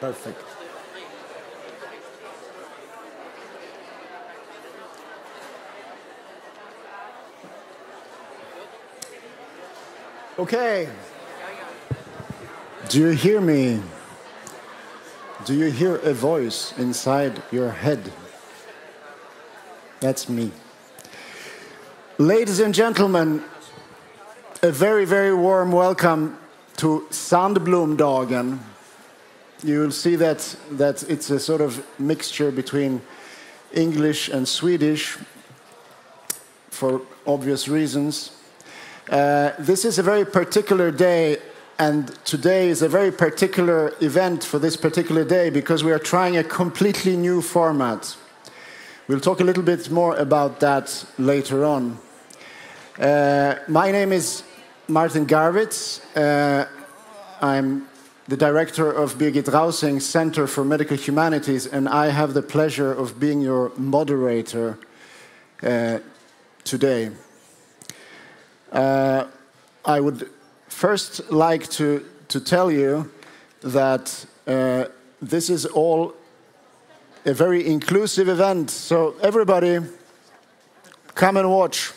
Perfect. Okay. Do you hear me? Do you hear a voice inside your head? That's me. Ladies and gentlemen, a very, very warm welcome to Sandblomdagen. You will see that it's a sort of mixture between English and Swedish for obvious reasons. This is a very particular day, and today is a very particular event for this particular day because we are trying a completely new format. We'll talk a little bit more about that later on. My name is Martin Garwitz. I'm the director of Birgit Rausing's Center for Medical Humanities, and I have the pleasure of being your moderator today. I would first like to tell you that this is all a very inclusive event, so everybody come and watch.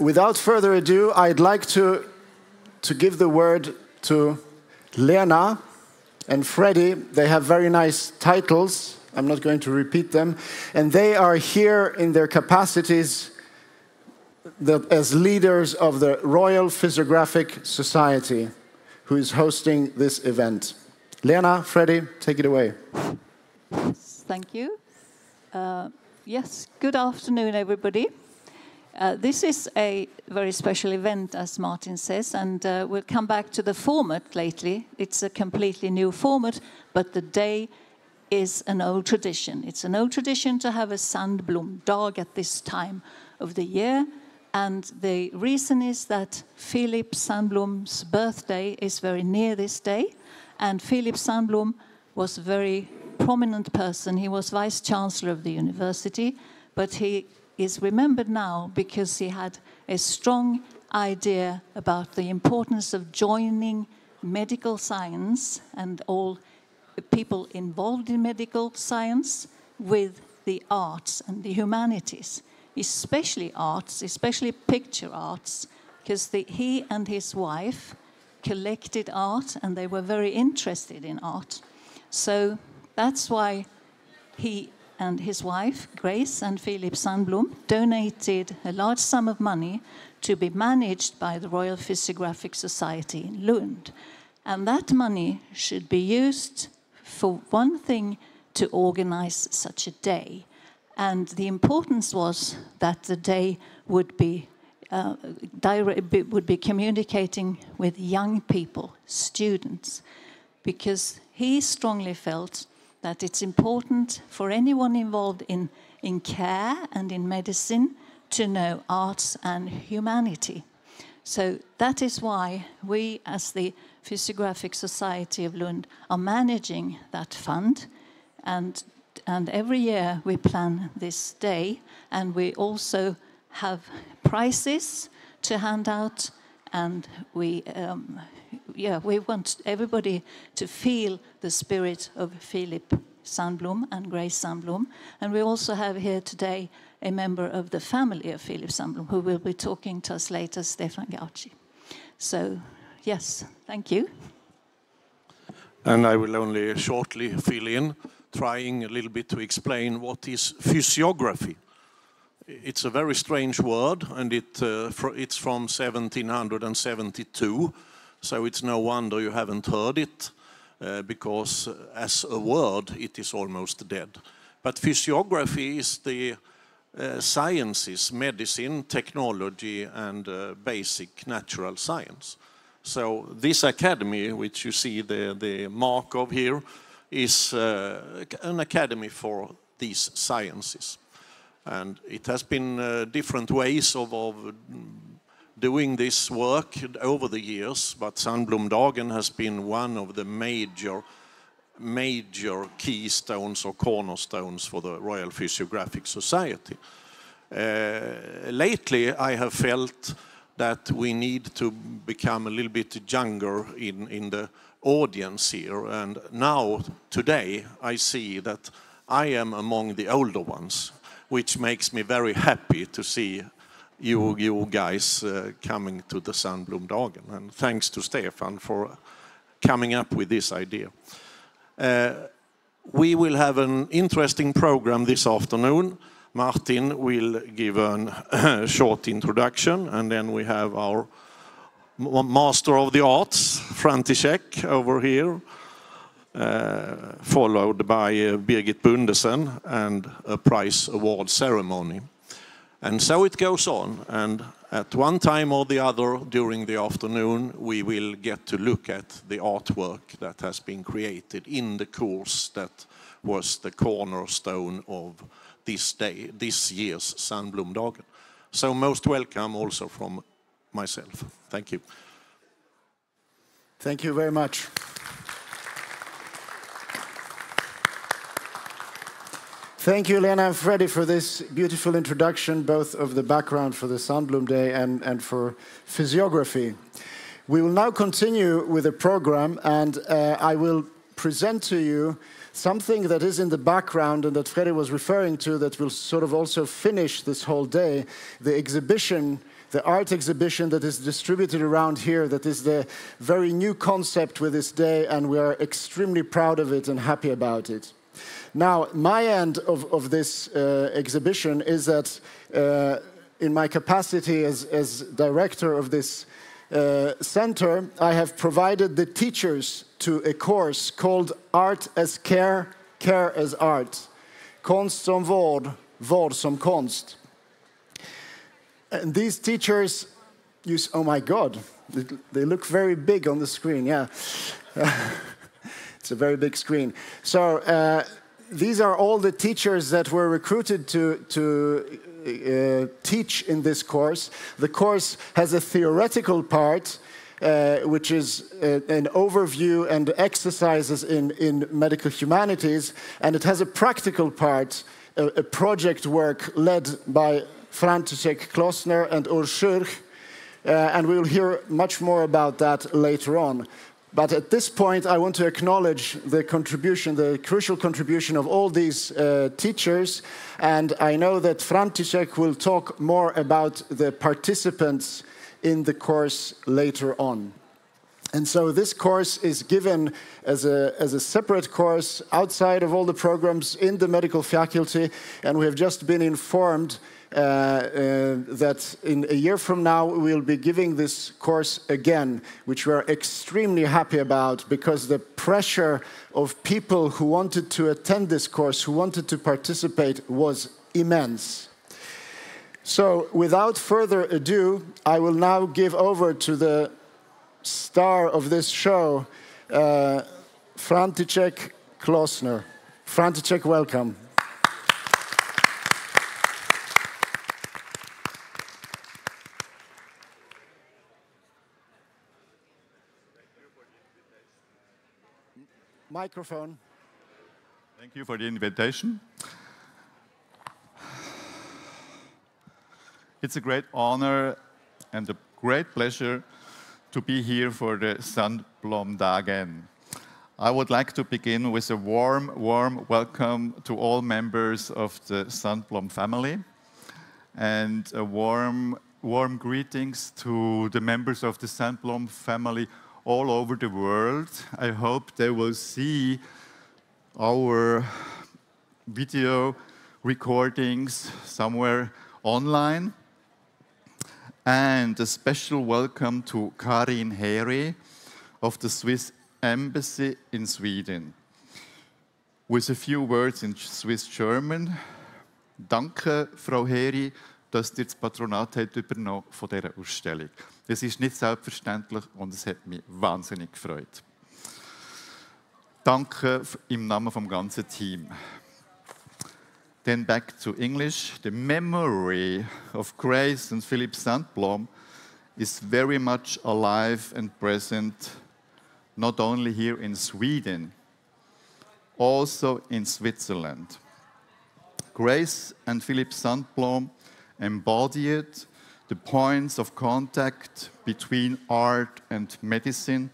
Without further ado, I'd like to give the word to Lena and Freddie. They have very nice titles. I'm not going to repeat them. And they are here in their capacities as leaders of the Royal Physiographic Society, who is hosting this event. Lena, Freddie, take it away. Thank you. Yes, good afternoon, everybody. This is a very special event, as Martin says, and we'll come back to the format lately. It's a completely new format, but the day is an old tradition. It's an old tradition to have a Sandblomdag at this time of the year, and the reason is that Philip Sandblom's birthday is very near this day, and Philip Sandblom was a very prominent person. He was Vice-Chancellor of the university, but he is remembered now because he had a strong idea about the importance of joining medical science and all people involved in medical science with the arts and the humanities, especially arts, especially picture arts, because he and his wife collected art and they were very interested in art. So that's why he and his wife, Grace and Philip Sandblom, donated a large sum of money to be managed by the Royal Physiographic Society in Lund. And that money should be used for one thing, to organize such a day. And the importance was that the day would be communicating with young people, students, because he strongly felt that it's important for anyone involved in care and in medicine to know arts and humanity. So that is why we, as the Physiographic Society of Lund, are managing that fund. And every year we plan this day, and we also have prizes to hand out, and we want everybody to feel the spirit of Philip Sandblom and Grace Sandblom. And we also have here today a member of the family of Philip Sandblom who will be talking to us later, Stefan Gauci. So, yes, thank you. And I will only shortly fill in, trying a little bit to explain what is physiography. It's a very strange word, and it's from 1772, so it's no wonder you haven't heard it, because as a word it is almost dead. But physiography is the sciences, medicine, technology, and basic natural science. So this academy, which you see the mark of here, is an academy for these sciences. And it has been different ways of doing this work over the years, but Sandblomdagen has been one of the major keystones or cornerstones for the Royal Physiographic Society. Lately, I have felt that we need to become a little bit younger in the audience here. And now, today, I see that I am among the older ones, which makes me very happy to see you guys coming to the Sandblomdagen. And thanks to Stefan for coming up with this idea. We will have an interesting program this afternoon. Martin will give a short introduction, and then we have our Master of the Arts, František, over here, followed by Birgit Bundesen and a prize award ceremony. And so it goes on, and at one time or the other during the afternoon we will get to look at the artwork that has been created in the course that was the cornerstone of this year's Sandblomdagen. So most welcome also from myself. Thank you. Thank you very much. Thank you, Lena and Freddie, for this beautiful introduction, both of the background for the Sandblom Day and for physiography. We will now continue with the program, and I will present to you something that is in the background and that Freddie was referring to that will sort of also finish this whole day, the exhibition, the art exhibition that is distributed around here, that is the very new concept with this day, and we are extremely proud of it and happy about it. Now, my end of this exhibition is that in my capacity as director of this center, I have provided the teachers to a course called Art as Care, Care as Art. Konst som vård, vård som konst. And these teachers use, oh my God, they look very big on the screen, yeah. It's a very big screen. So these are all the teachers that were recruited to teach in this course. The course has a theoretical part, which is an overview and exercises in medical humanities, and it has a practical part, a project work led by František Klosner and Urs Schürch, and we'll hear much more about that later on. But at this point, I want to acknowledge the contribution, the crucial contribution of all these teachers, and I know that František will talk more about the participants in the course later on. And so this course is given as a separate course outside of all the programs in the medical faculty, and we have just been informed that in a year from now we will be giving this course again, which we are extremely happy about, because the pressure of people who wanted to attend this course, who wanted to participate, was immense. So without further ado, I will now give over to the star of this show, František Klosner. František, welcome. Microphone. Thank you for the invitation. It's a great honor and a great pleasure to be here for the Sandblomdagen. I would like to begin with a warm welcome to all members of the Sandblom family, and a warm greetings to the members of the Sandblom family all over the world. I hope they will see our video recordings somewhere online. And a special welcome to Karin Heri of the Swiss Embassy in Sweden. With a few words in Swiss German. Danke, Frau Heri, dass ihr das Patronat habt übernommen von dieser Ausstellung. Das ist nicht selbstverständlich und es hat mich wahnsinnig gefreut. Danke im Namen vom ganzen Team. Then back to English. The memory of Grace and Philip Sandblom is very much alive and present, not only here in Sweden, also in Switzerland. Grace and Philip Sandblom embodied the points of contact between art and medicine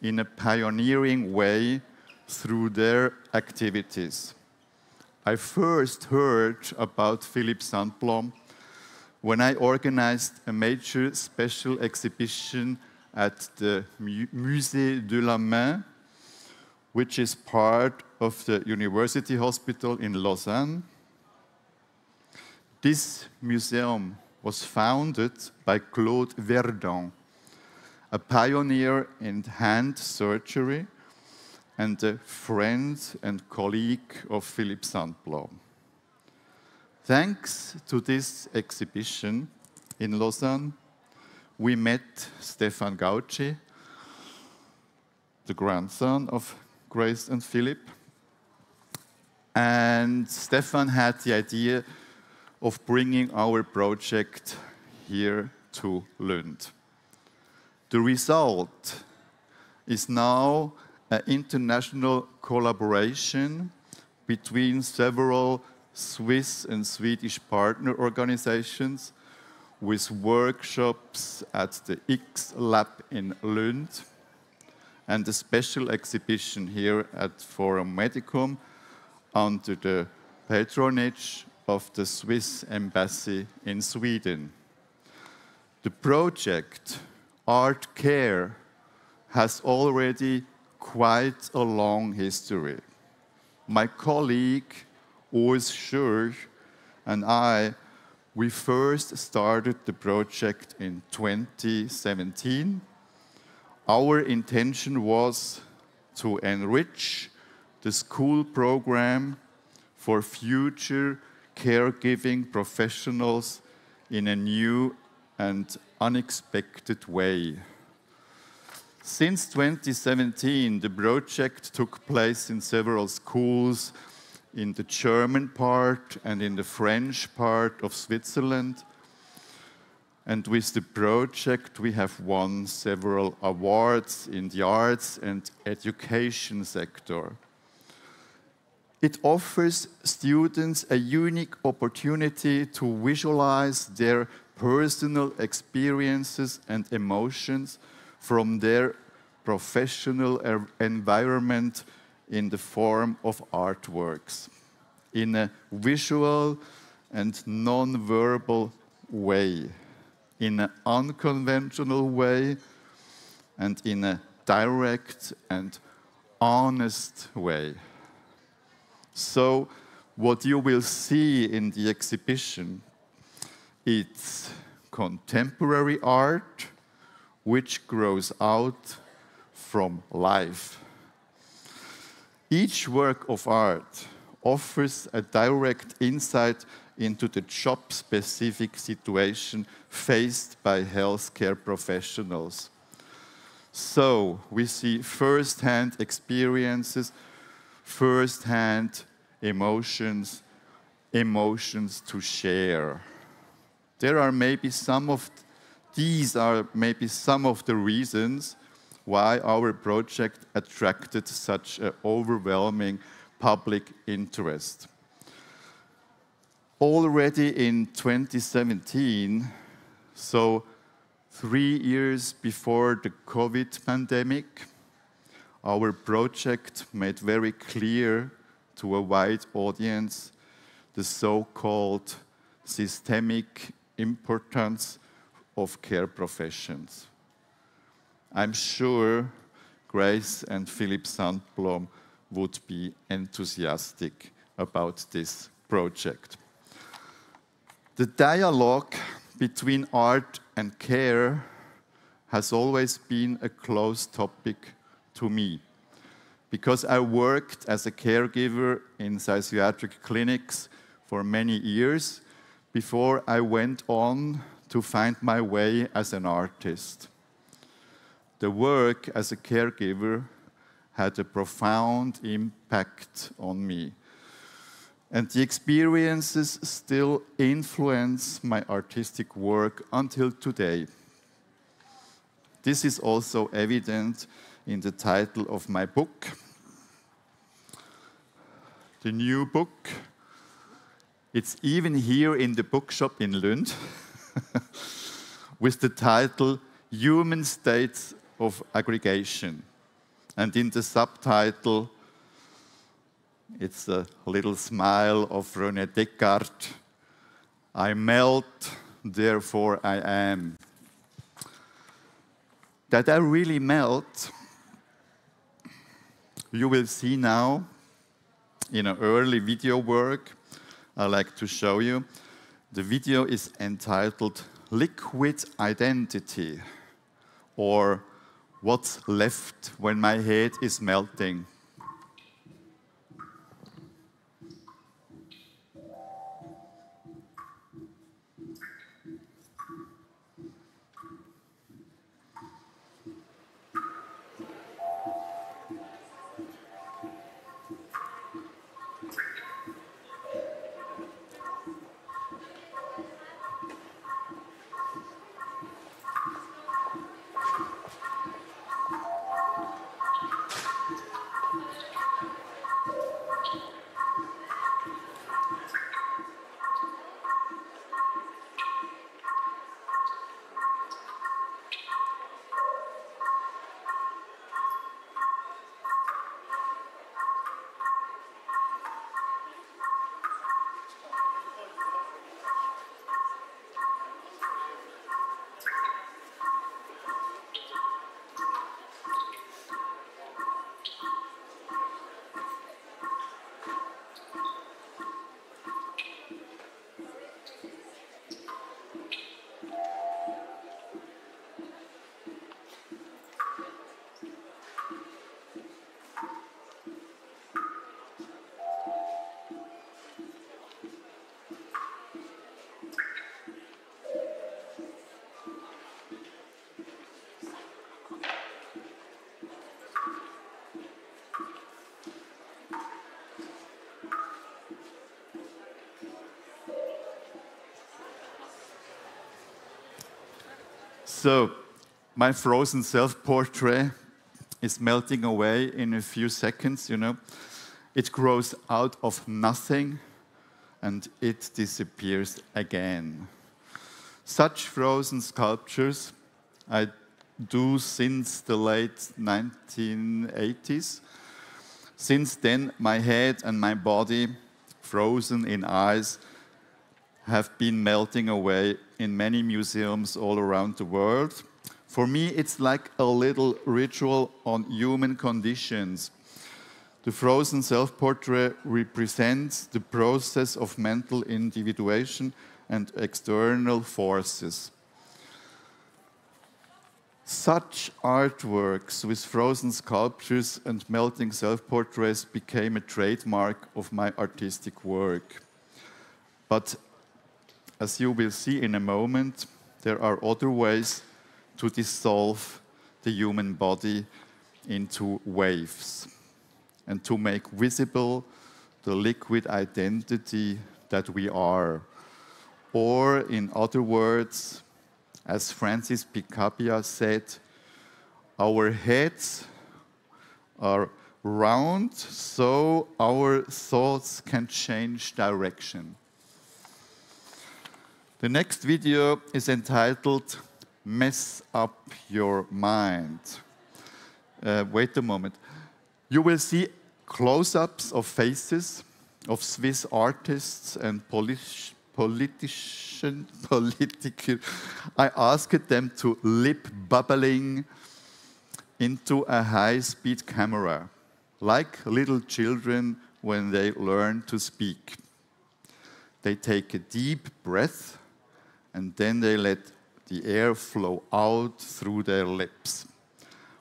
in a pioneering way through their activities. I first heard about Philippe Sandblom when I organized a major special exhibition at the Musée de la Main, which is part of the University Hospital in Lausanne. This museum was founded by Claude Verdun, a pioneer in hand surgery and a friend and colleague of Philippe Sandblom. Thanks to this exhibition in Lausanne, we met Stefan Gauci, the grandson of Grace and Philip, and Stefan had the idea of bringing our project here to Lund. The result is now an international collaboration between several Swiss and Swedish partner organizations with workshops at the X Lab in Lund and a special exhibition here at Forum Medicum under the patronage of the Swiss Embassy in Sweden. The project Art Care has already quite a long history. My colleague, Urs Schur, and we first started the project in 2017. Our intention was to enrich the school program for future caregiving professionals in a new and unexpected way. Since 2017, the project took place in several schools in the German part and in the French part of Switzerland. And with the project, we have won several awards in the arts and education sector. It offers students a unique opportunity to visualize their personal experiences and emotions from their professional environment in the form of artworks, in a visual and non-verbal way, in an unconventional way, and in a direct and honest way. So, what you will see in the exhibition, it's contemporary art which grows out from life. Each work of art offers a direct insight into the job-specific situation faced by healthcare professionals. So, we see first-hand experiences, first-hand emotions, emotions to share. These are maybe some of the reasons why our project attracted such an overwhelming public interest. Already in 2017, so 3 years before the COVID pandemic, our project made very clear to a wide audience the so-called systemic importance of care professions. I'm sure Grace and Philippe Sandblom would be enthusiastic about this project. The dialogue between art and care has always been a close topic to me, because I worked as a caregiver in psychiatric clinics for many years before I went on to find my way as an artist. The work as a caregiver had a profound impact on me, and the experiences still influence my artistic work until today. This is also evident in the title of my book. The new book. It's even here in the bookshop in Lund. with the title Human States of Aggregation. And in the subtitle, it's a little smile of René Descartes. I melt, therefore I am. That I really melt, you will see now in an early video work I like to show you. The video is entitled Liquid Identity, or What's Left When My Head is Melting. So, my frozen self-portrait is melting away in a few seconds, you know. It grows out of nothing and it disappears again. Such frozen sculptures I do since the late 1980s. Since then, my head and my body, frozen in ice, have been melting away in many museums all around the world. For me, it's like a little ritual on human conditions. The frozen self-portrait represents the process of mental individuation and external forces. Such artworks with frozen sculptures and melting self-portraits became a trademark of my artistic work. But as you will see in a moment, there are other ways to dissolve the human body into waves and to make visible the liquid identity that we are. Or, in other words, as Francis Picabia said, our heads are round, so our thoughts can change direction. The next video is entitled Mess Up Your Mind. Wait a moment. You will see close-ups of faces of Swiss artists and politicians. I asked them to lip bubbling into a high-speed camera, like little children when they learn to speak. They take a deep breath and then they let the air flow out through their lips,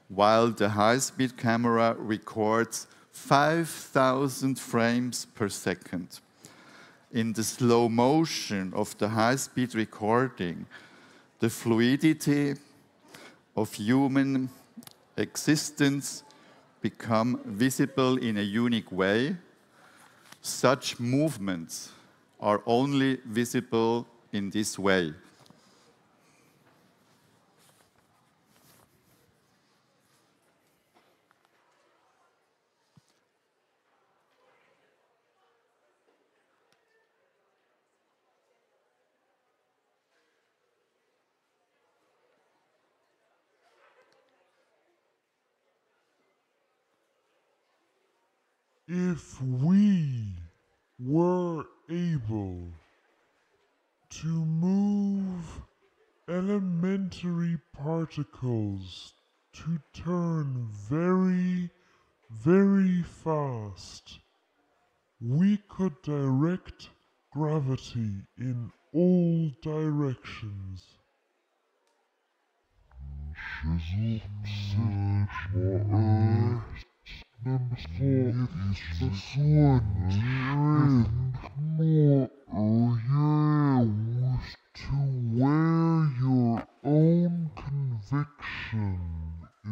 while the high-speed camera records 5,000 frames per second. In the slow motion of the high-speed recording, the fluidity of human existence become visible in a unique way. Such movements are only visible in this way. If we were able to move elementary particles to turn very, very fast, we could direct gravity in all directions. To where your own conviction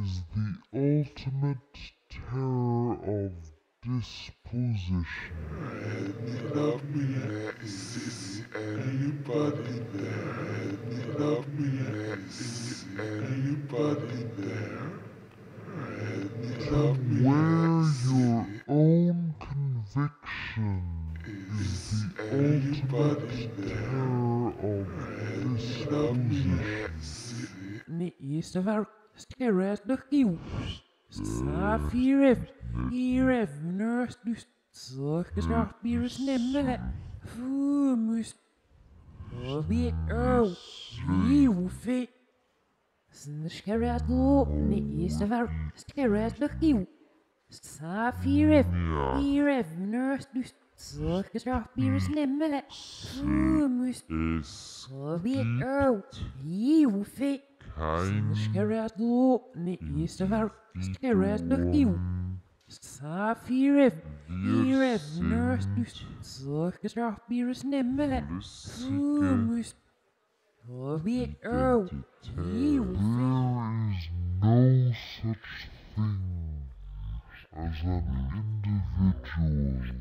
is the ultimate terror of disposition. Is anybody there? Is anybody there? To where your own conviction is the ultimate terror of disposition. Is var scared the you. Safiref, Iref, nurse, circus, beers, nemle, fumus, be you fit. Scared look, is var scared the you. Safiref, Iref, nurse, circus, beers, nemle, fumus, be you fit. Scared look, is var scared the you. Safiref, Iref, nurse, circus, beers, nemle, fumus, be you fit. There is no such thing as an individual. We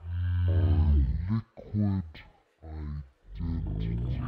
are liquid identity.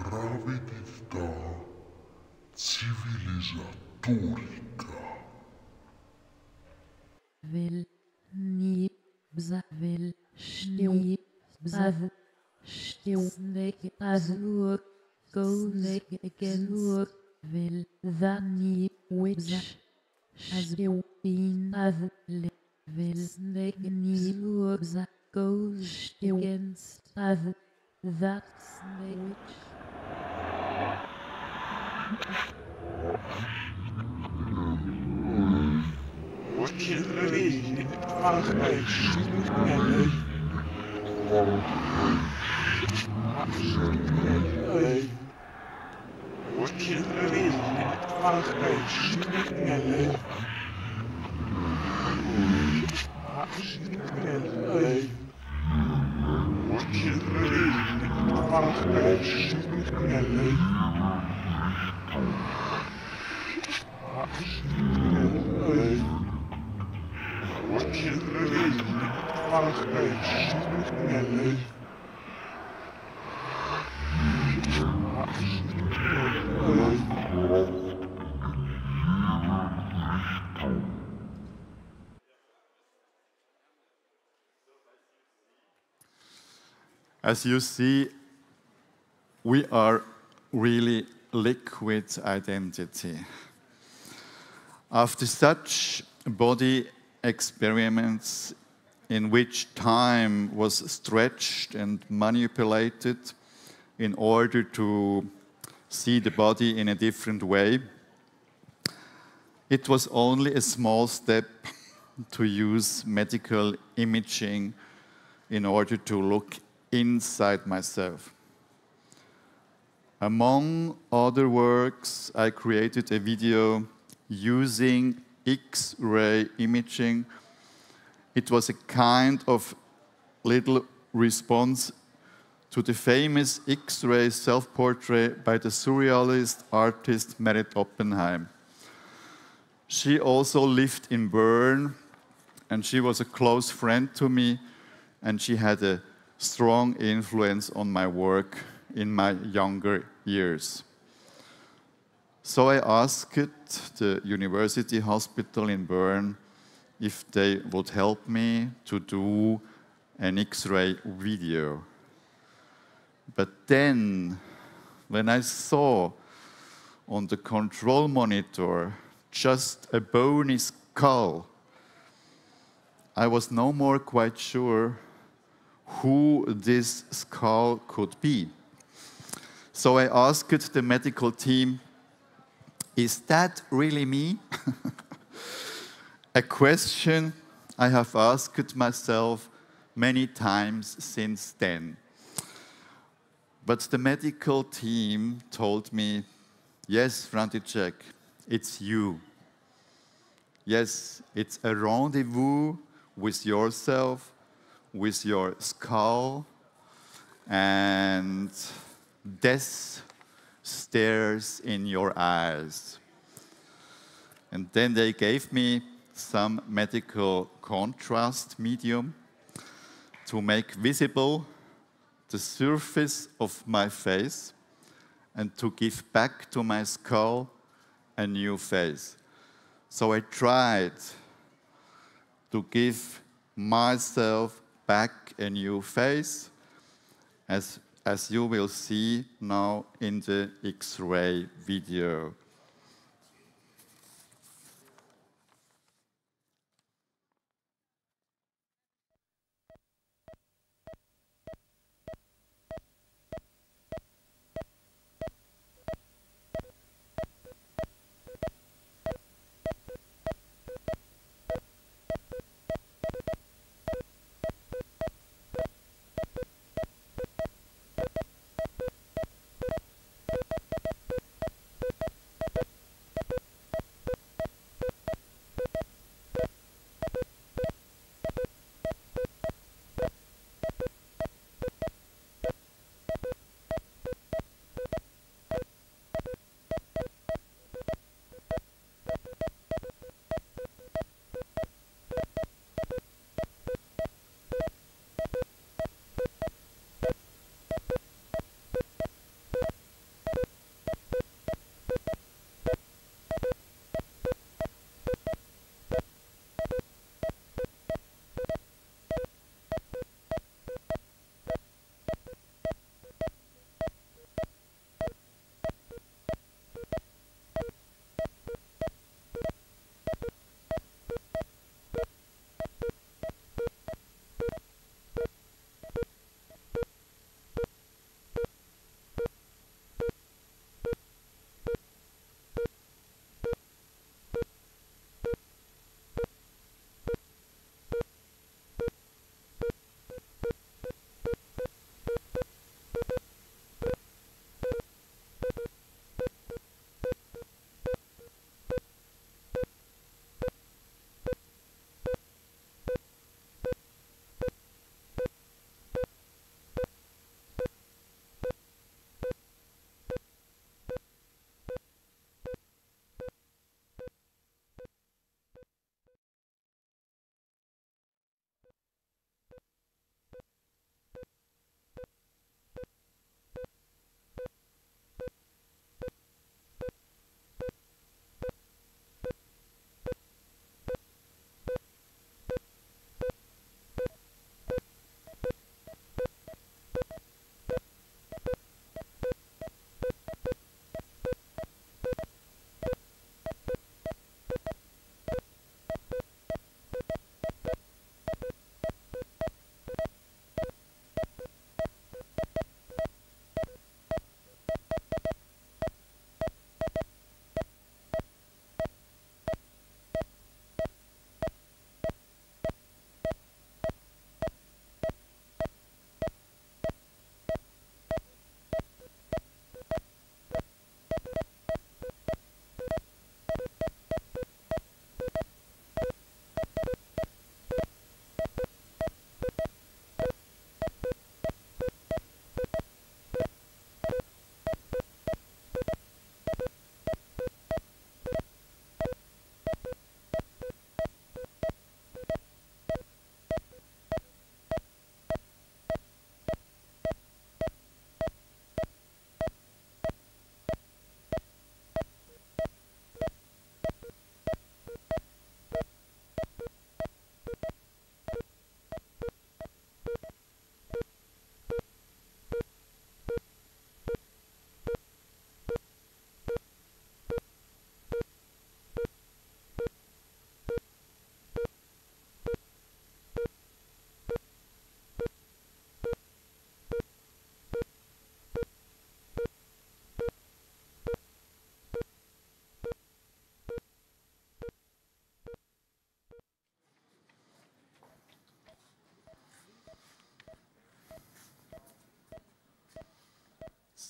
Gravidità civilisatorica. Will nie will still still snake as look go snake again look will that nie which has still been as will snake nie look that goes still against as that snake which As you see, we are really liquid identity. After such body experiments in which time was stretched and manipulated in order to see the body in a different way, it was only a small step to use medical imaging in order to look inside myself. Among other works, I created a video using X-ray imaging. It was a kind of little response to the famous X-ray self-portrait by the surrealist artist Merit Oppenheim. She also lived in Bern, and she was a close friend to me, and she had a strong influence on my work in my younger years. So I asked the University Hospital in Bern if they would help me to do an X-ray video. But then, when I saw on the control monitor just a bony skull, I was no more quite sure who this skull could be. So I asked the medical team, is that really me? A question I have asked myself many times since then. But the medical team told me, yes, František, it's you. Yes, it's a rendezvous with yourself, with your skull, and death stares in your eyes. And then they gave me some medical contrast medium to make visible the surface of my face and to give back to my skull a new face. So I tried to give myself back a new face, as you will see now in the X-ray video.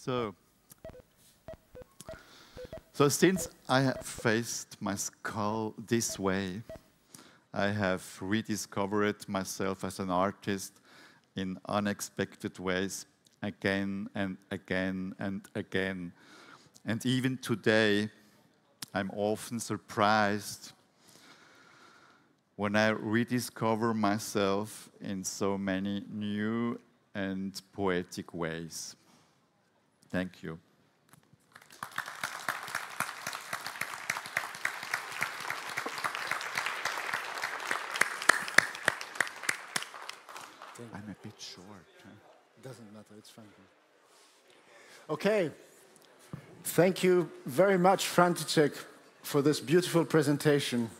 So since I have faced my skull this way, I have rediscovered myself as an artist in unexpected ways again and again and again. And even today, I'm often surprised when I rediscover myself in so many new and poetic ways. Thank you. I'm a bit short. Doesn't matter, it's fine. Okay. Thank you very much, František, for this beautiful presentation.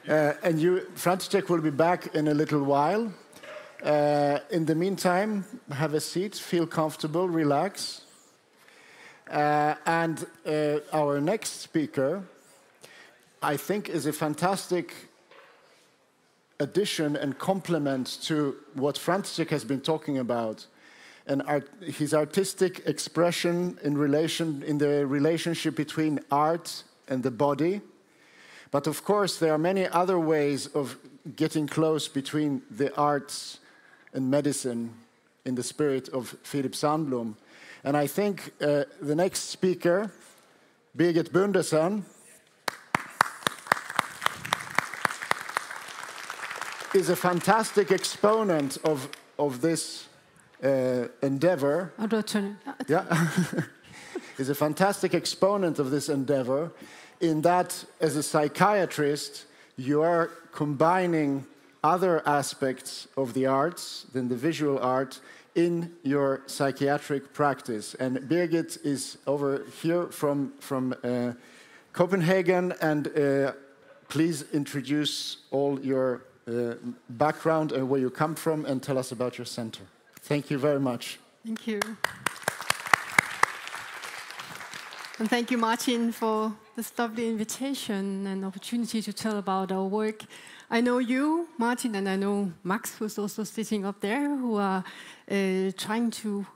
Thank you. František will be back in a little while. In the meantime, have a seat, feel comfortable, relax. And our next speaker, I think, is a fantastic addition and complement to what František has been talking about, and his artistic expression in the relationship between art and the body. But of course, there are many other ways of getting close between the arts and medicine in the spirit of Philip Sandblom. And I think the next speaker, Birgit Bundersen, is a fantastic exponent of this endeavor. Yeah, is a fantastic exponent of this endeavor, in that, as a psychiatrist, you are combining other aspects of the arts than the visual art in your psychiatric practice. And Birgit is over here from Copenhagen, and please introduce all your background and where you come from, and tell us about your center. Thank you very much. Thank you. And thank you, Martin, for this lovely invitation and opportunity to tell about our work. I know you, Martin, and I know Max, who's also sitting up there, who are trying to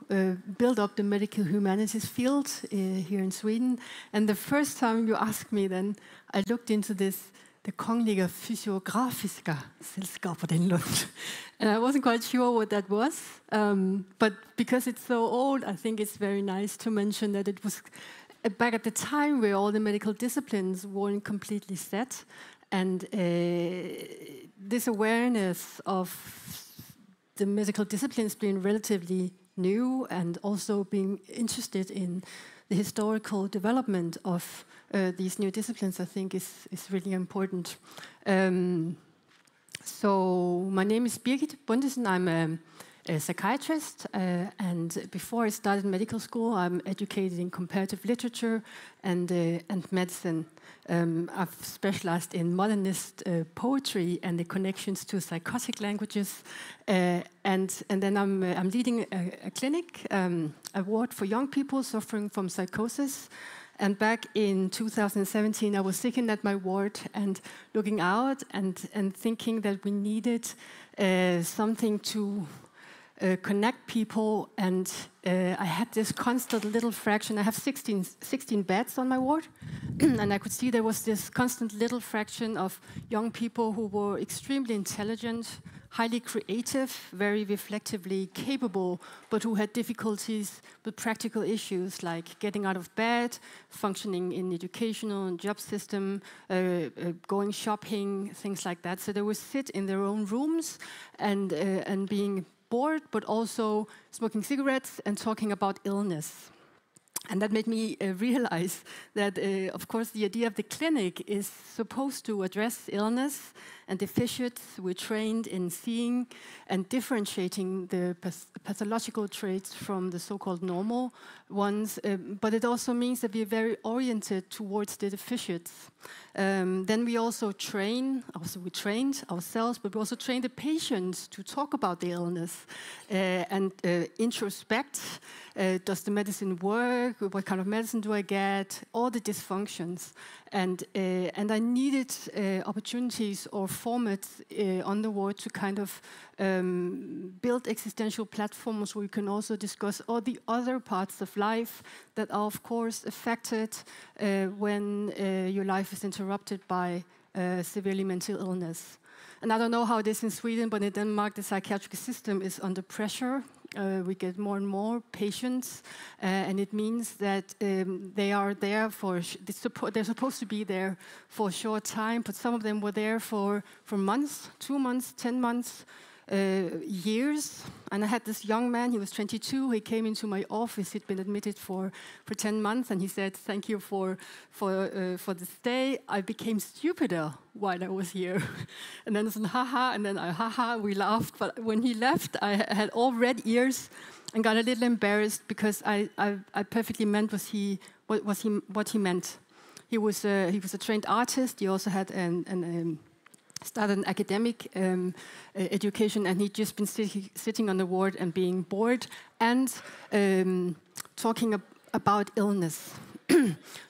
build up the medical humanities field here in Sweden. And the first time you asked me, then I looked into this, the Kongelige Fysiografiska Sällskapet in Lund. And I wasn't quite sure what that was. But because it's so old, I think it's very nice to mention that it was back at the time where all the medical disciplines weren't completely set. And this awareness of the medical disciplines being relatively new, and also being interested in the historical development of these new disciplines, I think is really important. So my name is Birgit Bundersen. I'm a psychiatrist, and before I started medical school, I'm educated in comparative literature and medicine. I've specialized in modernist poetry and the connections to psychotic languages, and then I'm leading a clinic, a ward for young people suffering from psychosis. And back in 2017, I was sitting at my ward and looking out and thinking that we needed something to connect people, and I had this constant little fraction. I have 16 beds on my ward, and I could see there was this constant little fraction of young people who were extremely intelligent, highly creative, very reflectively capable, but who had difficulties with practical issues like getting out of bed, functioning in the educational and job system, going shopping, things like that. So they would sit in their own rooms and being bored, but also smoking cigarettes and talking about illness. And that made me realize that, of course, the idea of the clinic is supposed to address illness and deficits. We're trained in seeing and differentiating the pathological traits from the so-called normal ones, but it also means that we're very oriented towards the deficits. Then we also trained ourselves, but we also train the patients to talk about the illness and introspect. Does the medicine work? work? What kind of medicine do I get? All the dysfunctions. And I needed opportunities or formats on the ward to kind of build existential platforms where we can also discuss all the other parts of life that are, of course, affected when your life is interrupted by severely mental illness. And I don't know how it is in Sweden, but in Denmark, the psychiatric system is under pressure. We get more and more patients, and it means that they are there for, they're supposed to be there for a short time, but some of them were there for months, 2 months, 10 months, years. And I had this young man, he was 22, he came into my office, he'd been admitted for 10 months, and he said, "Thank you for the stay. I became stupider while I was here." And then it's haha, and then haha, we laughed. But when he left, I had all red ears and got a little embarrassed because I perfectly meant what he meant. He was a trained artist. He also had started an academic education, and he'd just been sitting on the ward and being bored and talking about illness.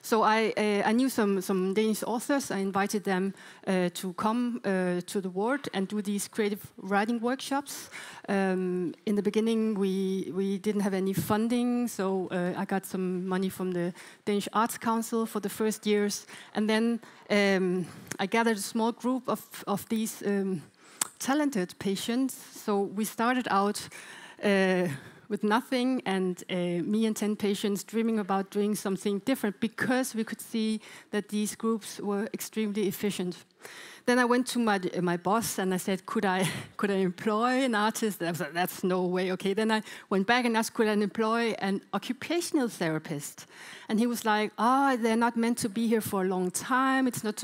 So I knew some Danish authors. I invited them to come to the ward and do these creative writing workshops. In the beginning, we didn't have any funding, so I got some money from the Danish Arts Council for the first years. And then I gathered a small group of these talented patients. So we started out with nothing, and me and 10 patients dreaming about doing something different because we could see that these groups were extremely efficient. Then I went to my boss and I said, could I employ an artist? And I was like, that's no way. Okay. Then I went back and asked, could I employ an occupational therapist? And he was like, they're not meant to be here for a long time. It's not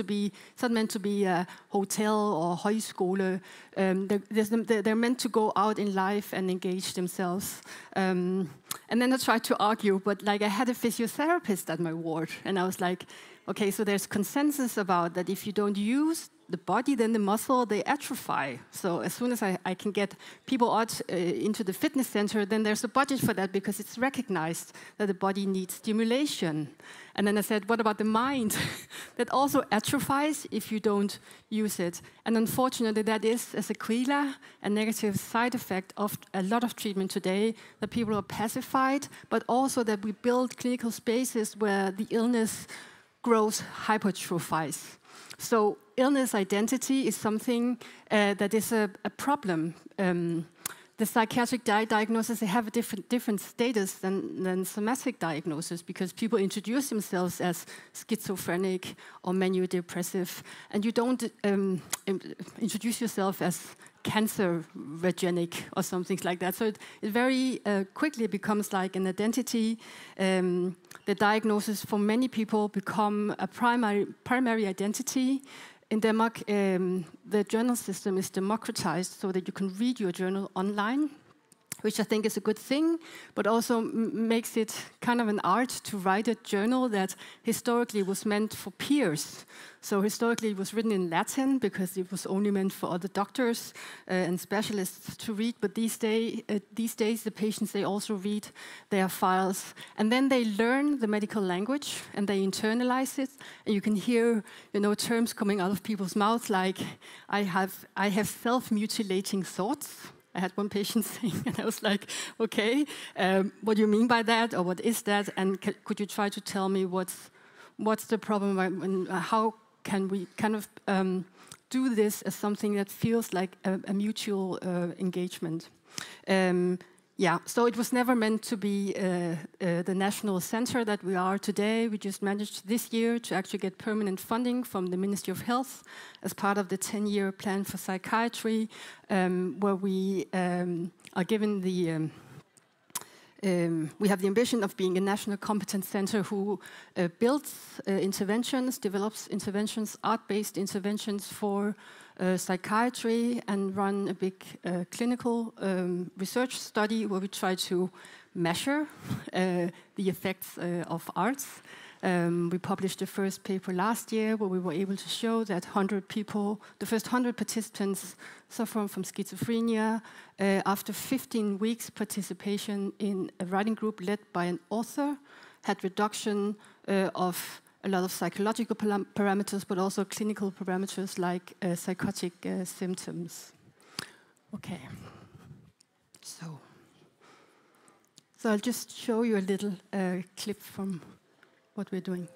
meant to be a hotel or højskole. They're meant to go out in life and engage themselves. And then I tried to argue, but like I had a physiotherapist at my ward, and I was like, okay, so there's consensus about that if you don't use the body, then the muscle, they atrophy. So as soon as I can get people out into the fitness center, then there's a budget for that because it's recognized that the body needs stimulation. And then I said, what about the mind? That also atrophies if you don't use it. And unfortunately, that is a sequela, a negative side effect of a lot of treatment today, that people are pacified, but also that we build clinical spaces where the illness grows, hypertrophies. So illness identity is something that is a problem. The psychiatric diagnosis, they have a different status than somatic diagnosis because people introduce themselves as schizophrenic or maniodepressive, and you don't introduce yourself as cancerogenic or something like that. So it very quickly becomes like an identity. The diagnosis for many people become a primary identity. In Denmark, the journal system is democratized so that you can read your journal online, which I think is a good thing, but also makes it kind of an art to write a journal that historically was meant for peers. So historically it was written in Latin because it was only meant for other doctors and specialists to read, but these days the patients, they also read their files. And then they learn the medical language and they internalize it, and you can hear, terms coming out of people's mouths like, I have self-mutilating thoughts. I had one patient saying, and I was like, okay, what do you mean by that, or what is that? And could you try to tell me what's the problem, and how can we kind of do this as something that feels like a mutual engagement? So it was never meant to be the national center that we are today. We just managed this year to actually get permanent funding from the Ministry of Health as part of the 10-year plan for psychiatry, where we are given we have the ambition of being a national competence center who builds interventions, develops interventions, art-based interventions for psychiatry, and run a big clinical research study where we try to measure the effects of arts. We published the first paper last year where we were able to show that 100 people, the first 100 participants suffer from schizophrenia after 15 weeks participation in a writing group led by an author had reduction of a lot of psychological parameters, but also clinical parameters like psychotic symptoms. Okay, so I'll just show you a little clip from what we're doing.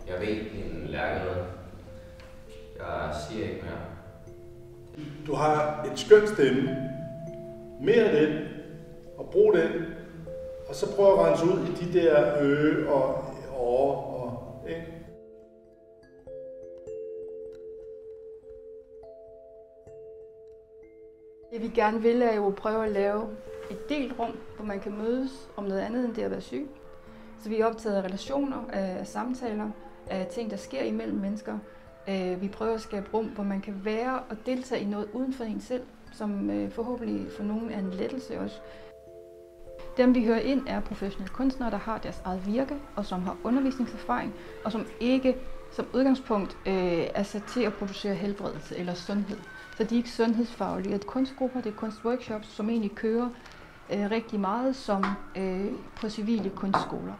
Jeg ved en lærke. Jeg siger ikke mere. Du har en skøn stemme. Mere af den, og brug den, og så prøv at rense ud i de der og og ikke? Det vi gerne vil er jo at prøve at lave et delt rum, hvor man kan mødes om noget andet end det at være syg. Så vi er optaget af relationer, af samtaler, af ting, der sker imellem mennesker. Vi prøver at skabe rum, hvor man kan være og deltage i noget uden for en selv, som forhåbentlig for nogen er en lettelse også. Dem vi hører ind er professionelle kunstnere, der har deres eget virke, og som har undervisningserfaring, og som ikke som udgangspunkt er sat til at producere helbredelse eller sundhed. Så de er ikke sundhedsfaglige. Det er kunstgrupper, det er kunstworkshops, som egentlig kører rigtig meget som på civile kunstskoler.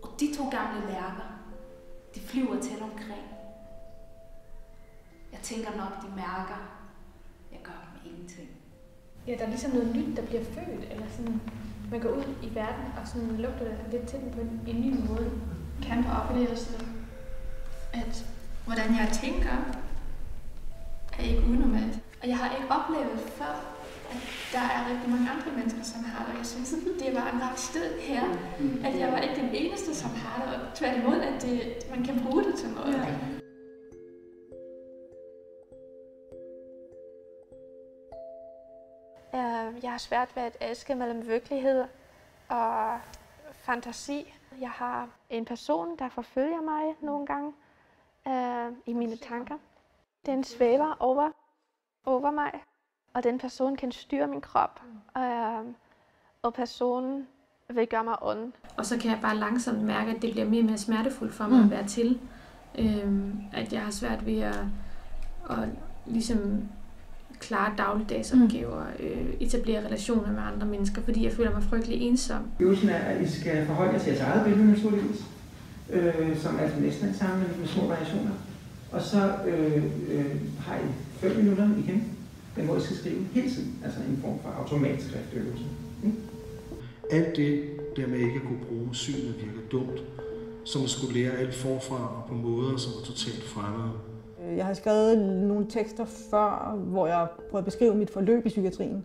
Og de to gamle lærker, de flyver tæt omkring. Jeg tænker nok, de mærker, jeg gør dem ingenting. Ja, der er ligesom noget nyt, der bliver født, eller sådan, man går ud i verden og sådan lugter lidt til den på en ny måde. Kan du opleve sådan, at hvordan jeg tænker, er ikke unormalt. Og jeg har ikke oplevet før, at der er rigtig mange andre mennesker, som har det. Jeg synes, det var en ret sted her, at jeg var ikke den eneste, som har det. Og tværtimod, at man kan bruge det til noget. Ja. Jeg har svært ved at elske mellem virkelighed og fantasi. Jeg har en person, der forfølger mig nogle gange i mine tanker. Den svæver over mig, og den person kan styre min krop, og personen vil gøre mig ondt. Og så kan jeg bare langsomt mærke, at det bliver mere og mere smertefuldt for mig at være til. At jeg har svært ved at ligesom klare dagligdagsopgaver, etablere relationer med andre mennesker, fordi jeg føler mig frygtelig ensom. Øvelsen er, at I skal forholde jer til jeres eget billede naturligvis, som er næsten en sammenhæng med små variationer. Og så har I 5 minutter igen, hvor I skal skrive hele tiden, altså en form for automatisk skriftøvelse. Alt det der med ikke at kunne bruge synet virker dumt, som at skulle lære alt forfra og på måder, som er totalt fremmede. Jeg har skrevet nogle tekster før, hvor jeg prøver at beskrive mit forløb i psykiatrien.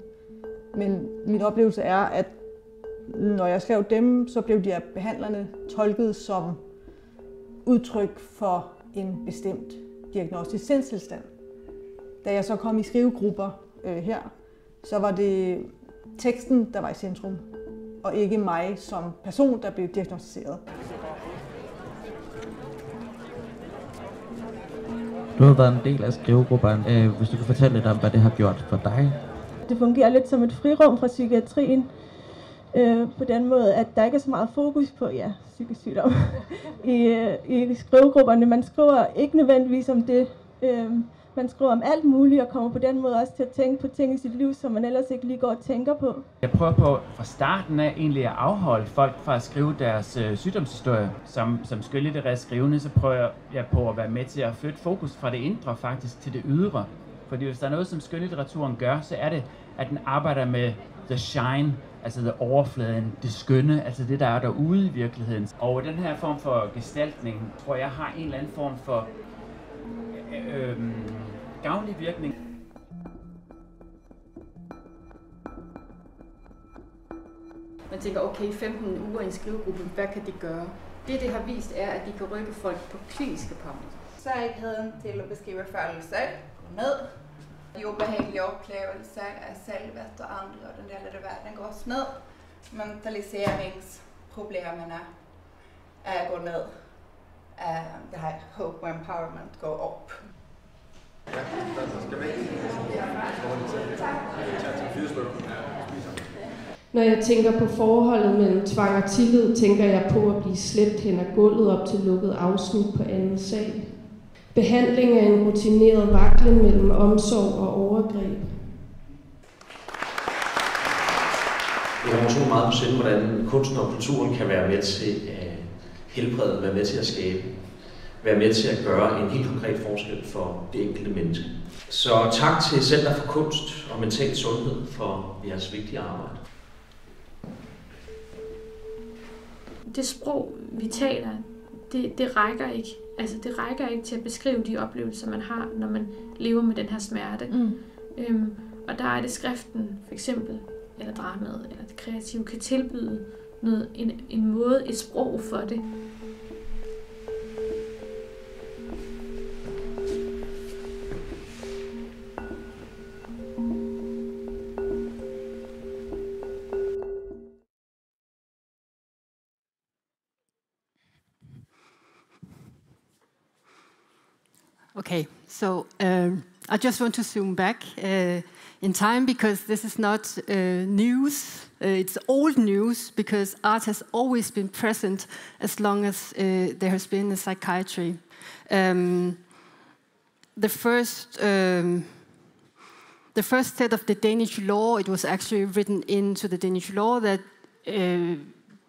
Men min oplevelse er, at når jeg skrev dem, så blev de af behandlerne tolket som udtryk for en bestemt diagnostisk sindstilstand. Da jeg så kom i skrivegrupper her, så var det teksten, der var i centrum, og ikke mig som person, der blev diagnosticeret. Du har været en del af skrivegrupperne. Hvis du kan fortælle lidt om, hvad det har gjort for dig? Det fungerer lidt som et frirum fra psykiatrien. På den måde, at der ikke er så meget fokus på psykisk sygdom i skrivegrupperne. Man skriver ikke nødvendigvis om det. Man skriver om alt muligt og kommer på den måde også til at tænke på ting i sit liv, som man ellers ikke lige går og tænker på. Jeg prøver på fra starten af egentlig at afholde folk fra at skrive deres sygdomshistorie. Som skønlitterær skrivende, så prøver jeg på at være med til at flytte fokus fra det indre faktisk til det ydre. Fordi hvis der er noget, som skønlitteraturen gør, så er det, at den arbejder med the shine, altså det overfladen, det skønne, altså det, der er derude i virkeligheden. Og den her form for gestaltning, tror jeg, har en eller anden form for gavnlig virkning. Man tænker, okay, 15 uger i en skrivegruppe, hvad kan de gøre? Det har vist, er, at de kan rykke folk på kliniske parametre. Særligheden til at beskrive følelser ned. De ubehagelige oplevelser af selvværd og andre, og den del af verden går også ned. Mentaliseringsproblemerne går ned. Det her hope og empowerment går op. Når jeg tænker på forholdet mellem tvang og tillid, tænker jeg på at blive slæbt hen ad gulvet op til lukket afsnit på anden sal. Behandling af en rutineret vaklen mellem omsorg og overgreb. Jeg har utrolig meget på sinde, hvordan kunsten og kulturen kan være med til at helbrede, være med til at skabe, være med til at gøre en helt konkret forskel for det enkelte menneske. Så tak til Center for Kunst og Mental Sundhed for jeres vigtige arbejde. Det sprog, vi taler, det rækker ikke. Altså, det rækker ikke til at beskrive de oplevelser, man har, når man lever med den her smerte. Og der er det skriften, for eksempel, eller dramaet, eller det kreative, kan tilbyde en måde, et sprog for det. Okay, so I just want to zoom back in time because this is not news. It's old news because art has always been present as long as there has been a psychiatry. The first set of the Danish law, it was actually written into the Danish law that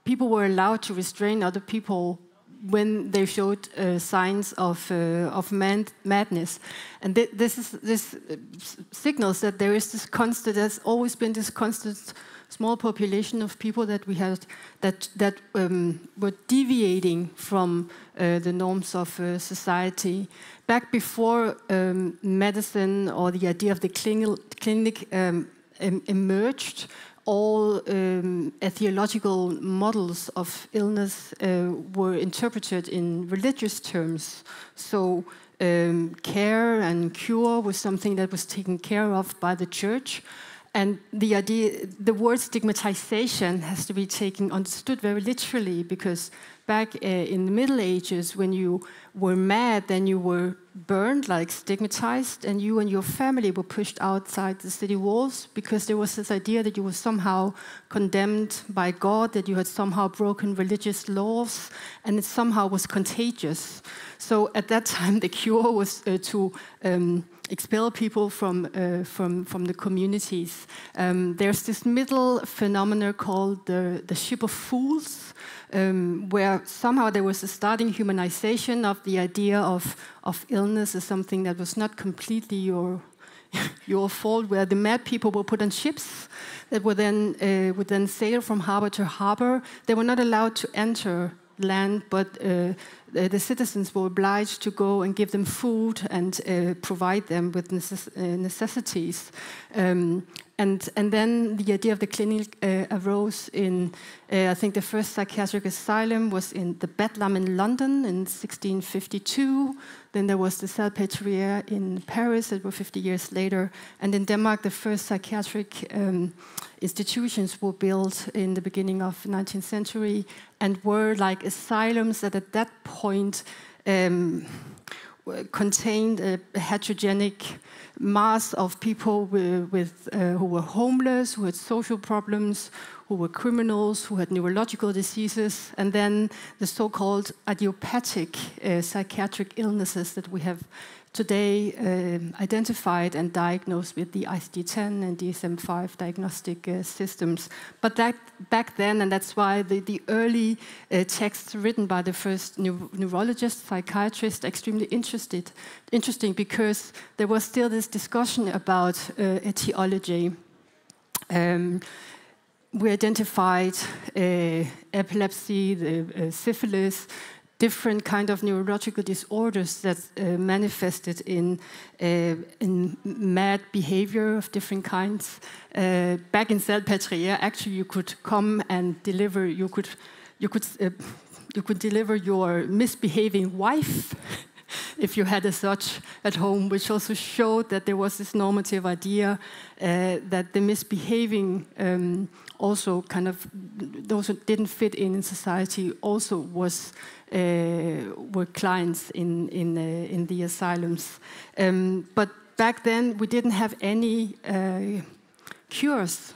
people were allowed to restrain other people when they showed signs of madness, and this signals that there is this constant. There's always been this constant small population of people that we had that were deviating from the norms of society. Back before medicine or the idea of the clinic emerged, all theological models of illness were interpreted in religious terms. So care and cure was something that was taken care of by the church. And the word stigmatization has to be understood very literally, because back in the Middle Ages, when you were mad, then you were burned, like stigmatized, and you and your family were pushed outside the city walls because there was this idea that you were somehow condemned by God, that you had somehow broken religious laws, and it somehow was contagious. So at that time, the cure was to expel people from the communities. There's this middle phenomena called the ship of fools, where somehow there was a starting humanization of the idea of illness as something that was not completely your fault, where the mad people were put on ships that would then sail from harbor to harbor. They were not allowed to enter land, but the citizens were obliged to go and give them food and provide them with necessities. And then the idea of the clinic arose in, I think the first psychiatric asylum was in the Bedlam in London in 1652. Then there was the Salpêtrière in Paris, that were 50 years later. And in Denmark, the first psychiatric institutions were built in the beginning of the 19th century and were like asylums that at that point contained a heterogenic mass of people who were homeless, who had social problems, who were criminals, who had neurological diseases, and then the so-called idiopathic psychiatric illnesses that we have today identified and diagnosed with the ICD-10 and DSM-5 diagnostic systems. But that back then, and that's why the early texts written by the first neurologists, psychiatrists, extremely interesting, because there was still this discussion about etiology. We identified epilepsy, syphilis, different kind of neurological disorders that manifested in mad behavior of different kinds. Back in Salpêtrière, actually, you could come and deliver. You could deliver your misbehaving wife if you had as such at home, which also showed that there was this normative idea that the misbehaving also kind of those who didn't fit in society also were clients in the asylums. But back then we didn't have any cures.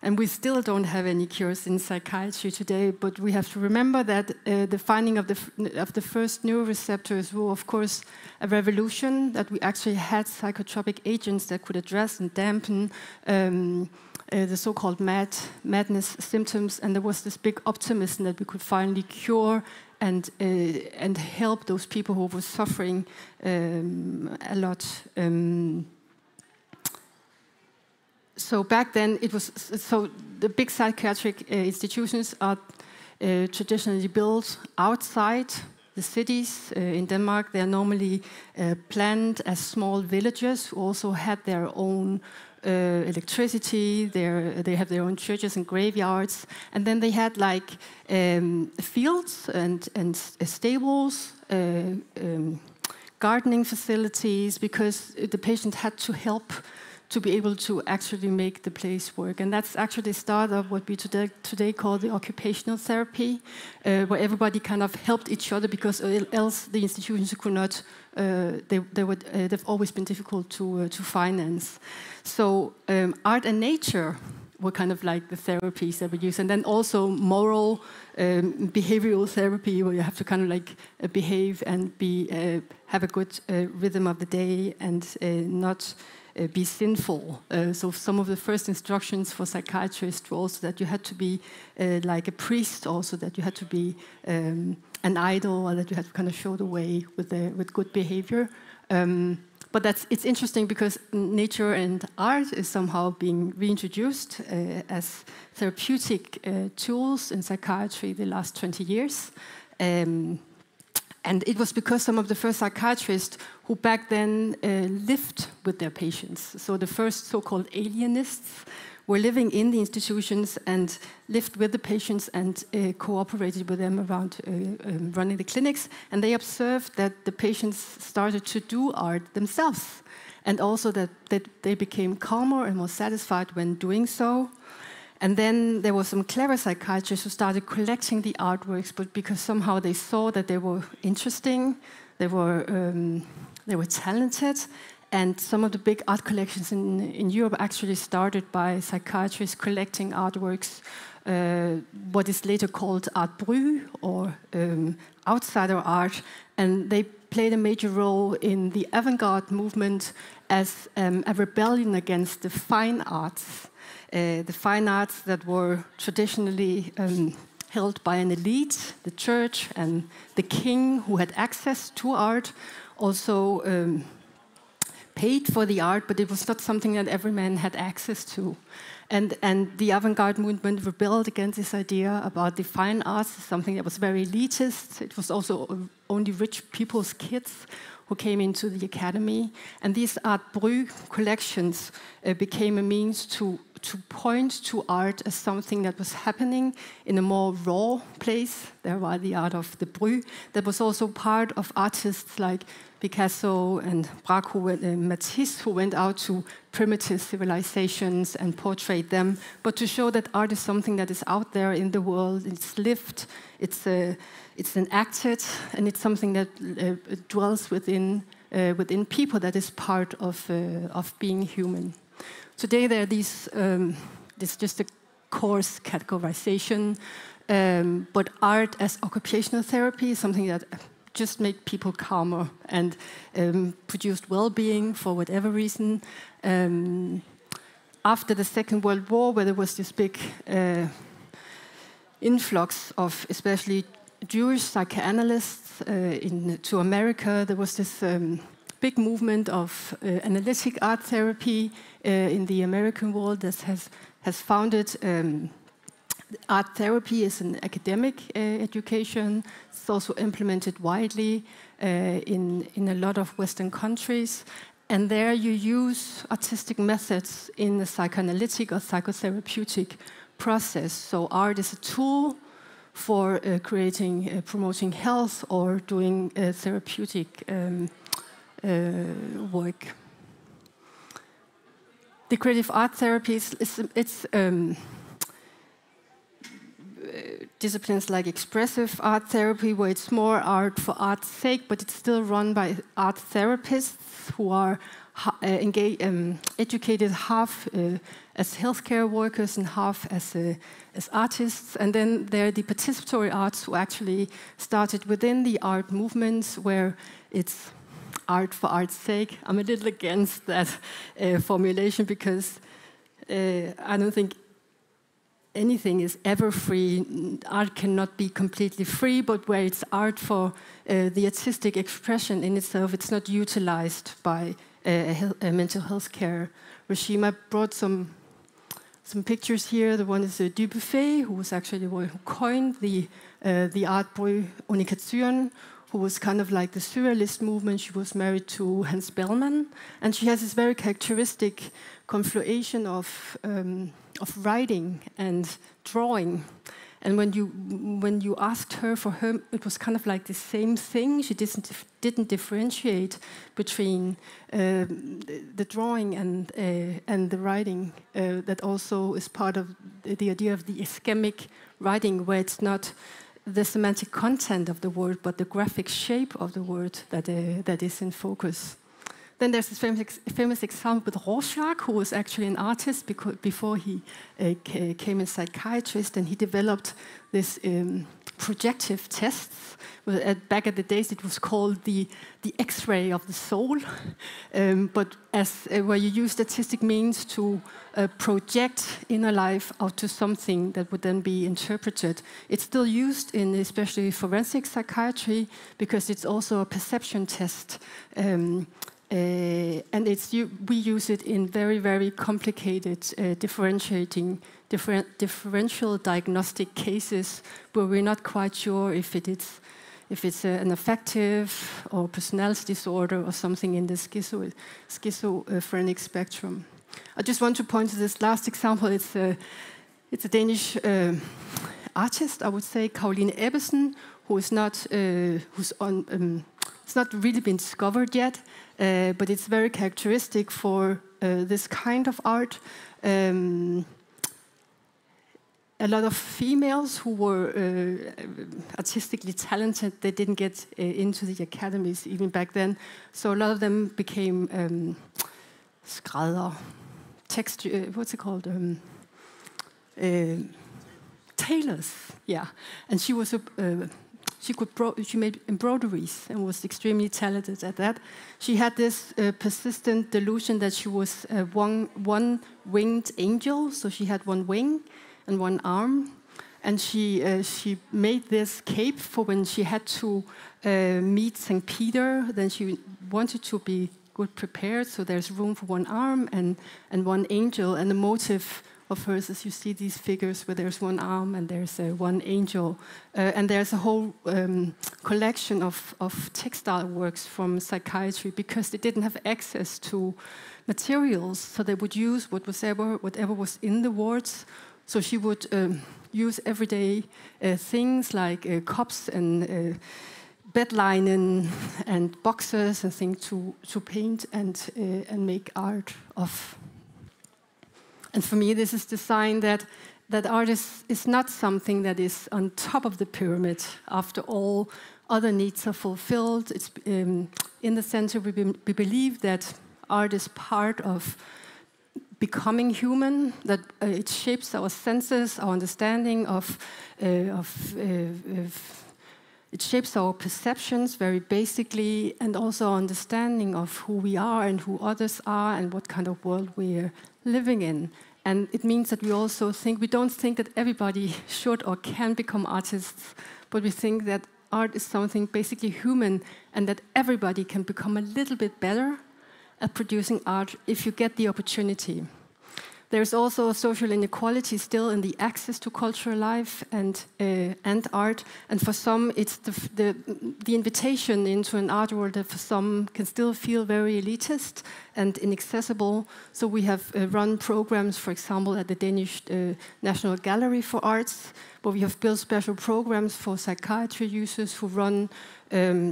And we still don't have any cures in psychiatry today, but we have to remember that the finding of the first neuroreceptors were, of course, a revolution, that we actually had psychotropic agents that could address and dampen the so-called madness symptoms, and there was this big optimism that we could finally cure and help those people who were suffering a lot. So back then, it was the big psychiatric institutions are traditionally built outside the cities. In Denmark, they are normally planned as small villages who also had their own electricity. They have their own churches and graveyards, and then they had like fields and stables, gardening facilities, because the patient had to help to be able to actually make the place work. And that's actually the start of what we today call the occupational therapy, where everybody kind of helped each other, because else the institutions could not, they've always been difficult to finance. So art and nature were kind of like the therapies that we use. And then also moral, behavioral therapy, where you have to kind of like behave and have a good rhythm of the day and not be sinful. So some of the first instructions for psychiatrists were also that you had to be like a priest, also that you had to be an idol, or that you had to kind of show the way with good behavior. But it's interesting because nature and art is somehow being reintroduced as therapeutic tools in psychiatry the last 20 years. And it was because some of the first psychiatrists who back then lived with their patients. So the first so-called alienists were living in the institutions and lived with the patients and cooperated with them around running the clinics. And they observed that the patients started to do art themselves, and also that they became calmer and more satisfied when doing so. And then there were some clever psychiatrists who started collecting the artworks, but because somehow they saw that they were interesting, they were talented, and some of the big art collections in Europe actually started by psychiatrists collecting artworks, what is later called art brut, or outsider art, and they played a major role in the avant-garde movement as a rebellion against the fine arts. The fine arts that were traditionally held by an elite, the church and the king who had access to art, also paid for the art, but it was not something that every man had access to. And the avant-garde movement rebelled against this idea about the fine arts, something that was very elitist. It was also only rich people's kids who came into the academy. And these art brut collections became a means to point to art as something that was happening in a more raw place. There was the art of the brut that was also part of artists like Picasso and Braque and Matisse, who went out to primitive civilizations and portrayed them, but to show that art is something that is out there in the world, it's lived, it's enacted, and it's something that dwells within people, that is part of being human. Today there are these, it's just a coarse categorization, but art as occupational therapy is something that just make people calmer and produced well-being for whatever reason. After the Second World War, where there was this big influx of especially Jewish psychoanalysts to America, there was this big movement of analytic art therapy in the American world that has founded art therapy as an academic education. It's also implemented widely in a lot of Western countries. And there you use artistic methods in the psychoanalytic or psychotherapeutic process. So art is a tool for promoting health or doing therapeutic work. The creative art therapy disciplines like expressive art therapy, where it's more art for art's sake, but it's still run by art therapists who are educated half as healthcare workers and half as artists. And then there are the participatory arts who actually started within the art movements, where it's art for art's sake. I'm a little against that formulation, because I don't think anything is ever free. Art cannot be completely free, but where it's art for the artistic expression in itself, it's not utilized by a mental health care regime. I brought some pictures here. The one is Dubuffet, who was actually the one who coined the art boy Unikatsuren, who was kind of like the surrealist movement. She was married to Hans Bellman, and she has this very characteristic confluation of writing and drawing. And when you asked her for her, it was kind of like the same thing. She didn't differentiate between the drawing and the writing. That also is part of the idea of the ischemic writing, where it's not the semantic content of the word, but the graphic shape of the word that is in focus. Then there's this famous example with Rorschach, who was actually an artist before he came a psychiatrist, and he developed this projective tests. Back at the days, it was called the X-ray of the soul, but where you use statistic means to project inner life out to something that would then be interpreted. It's still used in especially forensic psychiatry, because it's also a perception test. And we use it in very, very complicated differential diagnostic cases, where we're not quite sure if it's an affective or personality disorder or something in the schizophrenic spectrum. I just want to point to this last example. It's a Danish artist, I would say, Caroline Ebbesen, who is not it's not really been discovered yet, but it's very characteristic for this kind of art. A lot of females who were artistically talented, they didn't get into the academies even back then. So a lot of them became skrædder, what's it called? Tailors, yeah. And she was she made embroideries and was extremely talented at that. She had this persistent delusion that she was a one-winged angel, so she had one wing and one arm, and she made this cape for when she had to meet St. Peter. Then she wanted to be good prepared, so there's room for one arm and one angel, and the motive of hers, as you see these figures where there's one arm and there's one angel. And there's a whole collection of textile works from psychiatry, because they didn't have access to materials, so they would use whatever was in the wards. So she would use everyday things like cups and bed linen and boxes and things to paint and make art of. And for me, this is the sign that art is not something that is on top of the pyramid after all other needs are fulfilled. It's in the center. We believe that art is part of becoming human, that it shapes our senses, our understanding it shapes our perceptions very basically, and also our understanding of who we are and who others are and what kind of world we're living in. And it means that we don't think that everybody should or can become artists, but we think that art is something basically human, and that everybody can become a little bit better at producing art if you get the opportunity. There's also a social inequality still in the access to cultural life and art. And for some, it's the invitation into an art world that for some can still feel very elitist and inaccessible. So we have run programs, for example, at the Danish National Gallery for Arts, where we have built special programs for psychiatry users who run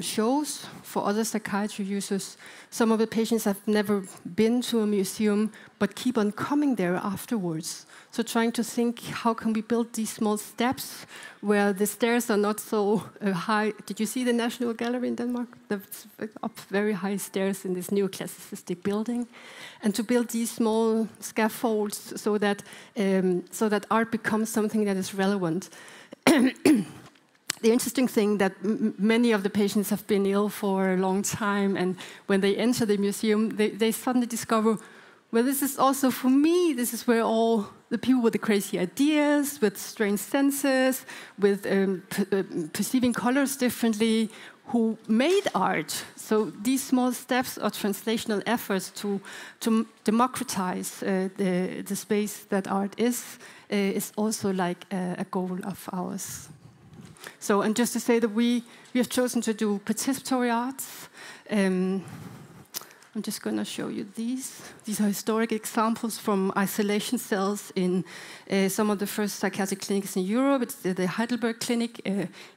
shows for other psychiatry users. Some of the patients have never been to a museum, but keep on coming there afterwards. So trying to think, how can we build these small steps where the stairs are not so high. Did you see the National Gallery in Denmark? That's up very high stairs in this neoclassicistic building. And to build these small scaffolds so that art becomes something that is relevant. The interesting thing that many of the patients have been ill for a long time, and when they enter the museum, they suddenly discover, well, this is also for me, this is where all the people with the crazy ideas, with strange senses, with perceiving colors differently, who made art. So these small steps are translational efforts to democratize the space that art is also like a goal of ours. So, and just to say that we have chosen to do participatory arts. I'm just going to show you these. These are historic examples from isolation cells in some of the first psychiatric clinics in Europe. It's the Heidelberg Clinic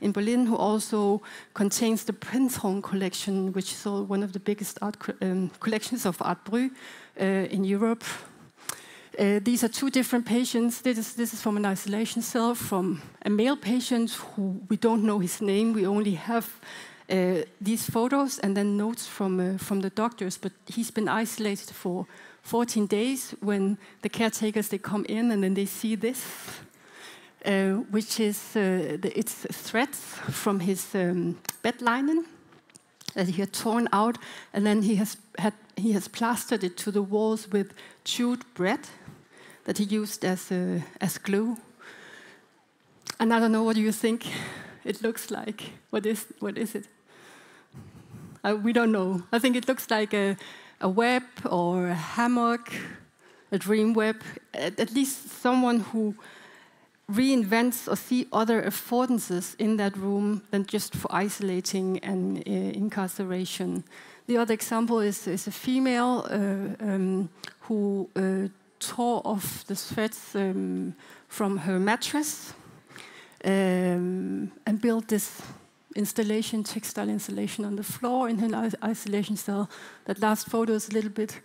in Berlin, who also contains the Prinzhorn collection, which is one of the biggest art collections of Art Brut in Europe. These are two different patients. This is from an isolation cell from a male patient who we don't know his name. We only have these photos and then notes from the doctors. But he's been isolated for 14 days. When the caretakers, they come in and then they see this, which is it's threads from his bed linen that he had torn out, and then he has plastered it to the walls with chewed bread that he used as glue. And I don't know, what do you think it looks like? What is it? We don't know. I think it looks like a web or a hammock, a dream web. At least someone who reinvents or see other affordances in that room than just for isolating and incarceration. The other example is a female who tore off the threads from her mattress and built this textile installation on the floor in her isolation cell. That last photo is a little bit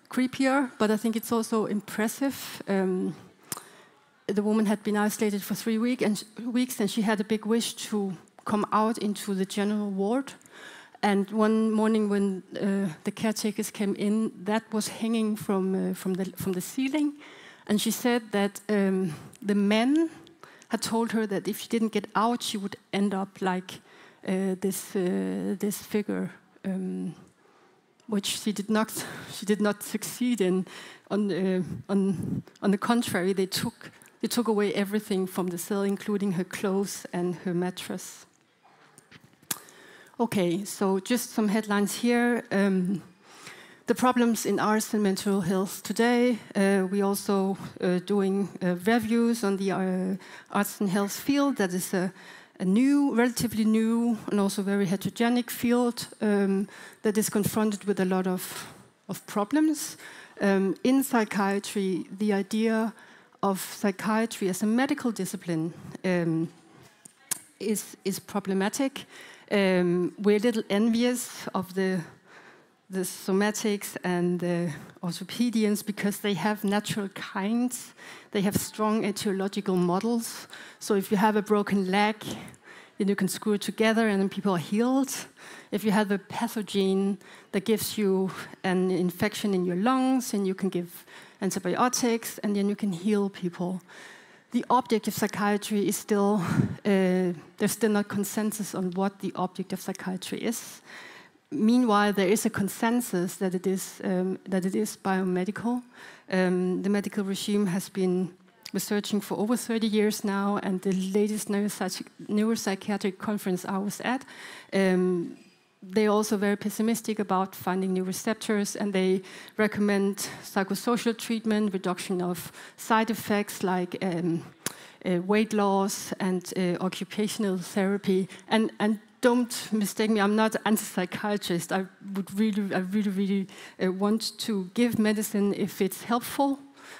creepier, but I think it's also impressive. The woman had been isolated for 3 weeks, and she had a big wish to come out into the general ward. And one morning, when the caretakers came in, that was hanging from the ceiling. And she said that the men had told her that if she didn't get out, she would end up like this figure, which she did not succeed in. On the contrary, they took away everything from the cell, including her clothes and her mattress. Okay, so just some headlines here. The problems in arts and mental health today. We also doing reviews on the arts and health field. That is a relatively new, and also very heterogeneous field that is confronted with a lot of problems. In psychiatry, the idea of psychiatry as a medical discipline is problematic. We're a little envious of the somatics and the orthopedians because they have natural kinds. They have strong etiological models. So if you have a broken leg, then you can screw it together and then people are healed. If you have a pathogen that gives you an infection in your lungs, and you can give antibiotics, and then you can heal people. The object of psychiatry is still, there's still not consensus on what the object of psychiatry is. Meanwhile, there is a consensus that it is biomedical. The medical regime has been researching for over 30 years now, and the latest neuropsychiatric conference I was at, they're also very pessimistic about finding new receptors, and they recommend psychosocial treatment, reduction of side effects like weight loss and occupational therapy. And don't mistake me, I'm not an anti-psychiatrist. I really want to give medicine if it's helpful,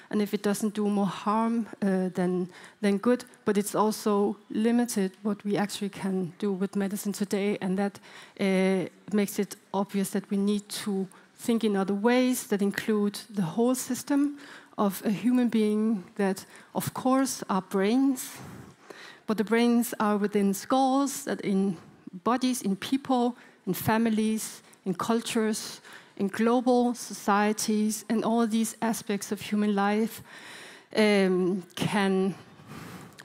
and if it doesn't do more harm than good. But it's also limited what we actually can do with medicine today, and that makes it obvious that we need to think in other ways that include the whole system of a human being that, of course, are brains, but the brains are within skulls, that in bodies, in people, in families, in cultures, in global societies, and all these aspects of human life can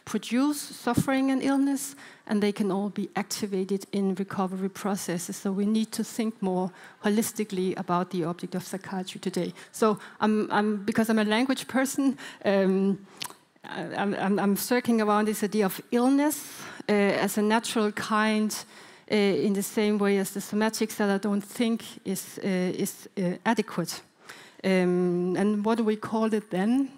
produce suffering and illness, and they can all be activated in recovery processes. So we need to think more holistically about the object of psychiatry today. So because I'm a language person, I'm circling around this idea of illness as a natural kind, in the same way as the somatics that I don't think is adequate. And what do we call it then?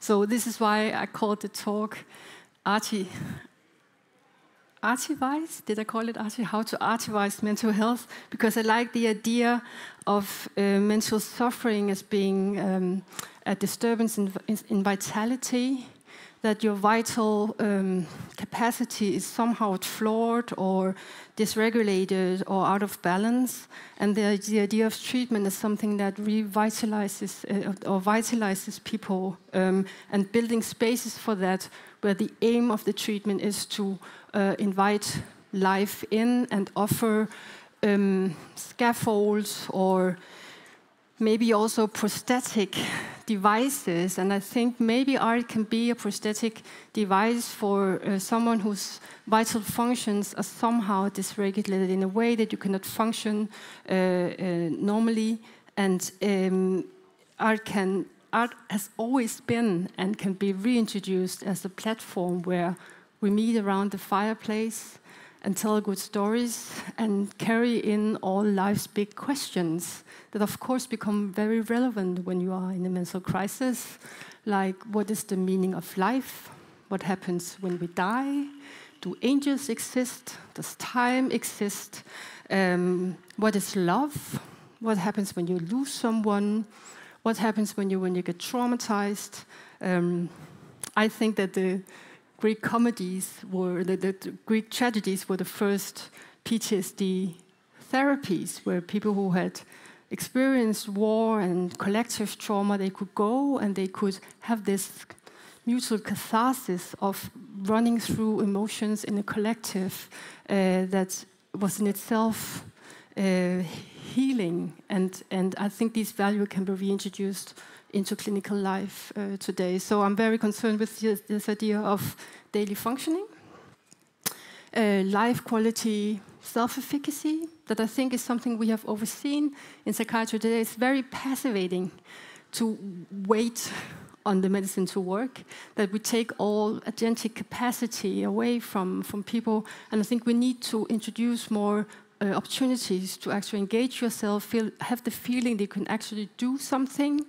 So this is why I called the talk Archivize? Did I call it How to Archivize Mental Health? Because I like the idea of mental suffering as being a disturbance in vitality, that your vital capacity is somehow flawed or dysregulated or out of balance, and the idea of treatment is something that revitalizes or vitalizes people, and building spaces for that, where the aim of the treatment is to invite life in and offer scaffolds or maybe also prosthetic devices. And I think maybe art can be a prosthetic device for someone whose vital functions are somehow dysregulated in a way that you cannot function normally. And art has always been and can be reintroduced as a platform where we meet around the fireplace and tell good stories and carry in all life's big questions that of course become very relevant when you are in a mental crisis, like what is the meaning of life? What happens when we die? Do angels exist? Does time exist? What is love? What happens when you lose someone? What happens when you get traumatized? I think that the Greek comedies were, the Greek tragedies were the first PTSD therapies, where people who had experienced war and collective trauma, they could go and they could have this mutual catharsis of running through emotions in a collective that was in itself healing. And I think these values can be reintroduced into clinical life today. So I'm very concerned with this idea of daily functioning, life quality, self-efficacy, that I think is something we have overseen in psychiatry today. It's very passivating to wait on the medicine to work, that we take all agentic capacity away from people. And I think we need to introduce more opportunities to actually engage yourself, have the feeling that you can actually do something.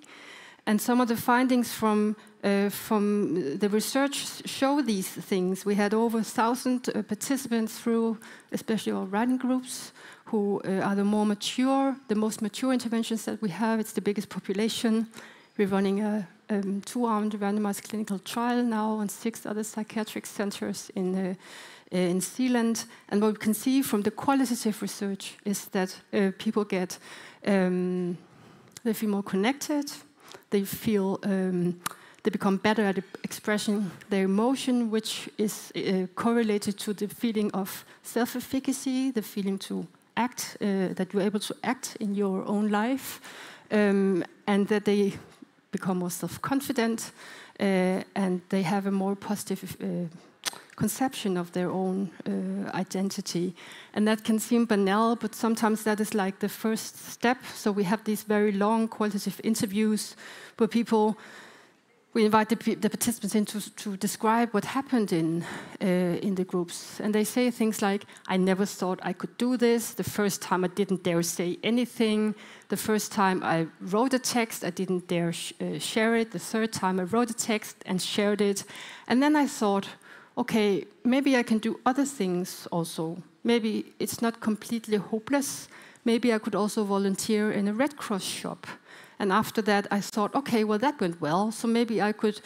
And some of the findings from the research show these things. We had over 1,000 participants through, especially our writing groups, who are the most mature interventions that we have. It's the biggest population. We're running a 2-armed randomized clinical trial now on 6 other psychiatric centers in Zealand. And what we can see from the qualitative research is that people get, they feel more connected. They feel they become better at expressing their emotion, which is correlated to the feeling of self-efficacy, the feeling to act, that you're able to act in your own life, and that they become more self-confident, and they have a more positive conception of their own identity. And that can seem banal, but sometimes that is like the first step. So we have these very long qualitative interviews where we invite the participants in to describe what happened in the groups. And they say things like, I never thought I could do this. The first time I didn't dare say anything. The first time I wrote a text, I didn't dare share it. The third time I wrote a text and shared it. And then I thought, okay, maybe I can do other things also. Maybe it's not completely hopeless. Maybe I could also volunteer in a Red Cross shop. And after that, I thought, okay, well, that went well. So maybe I could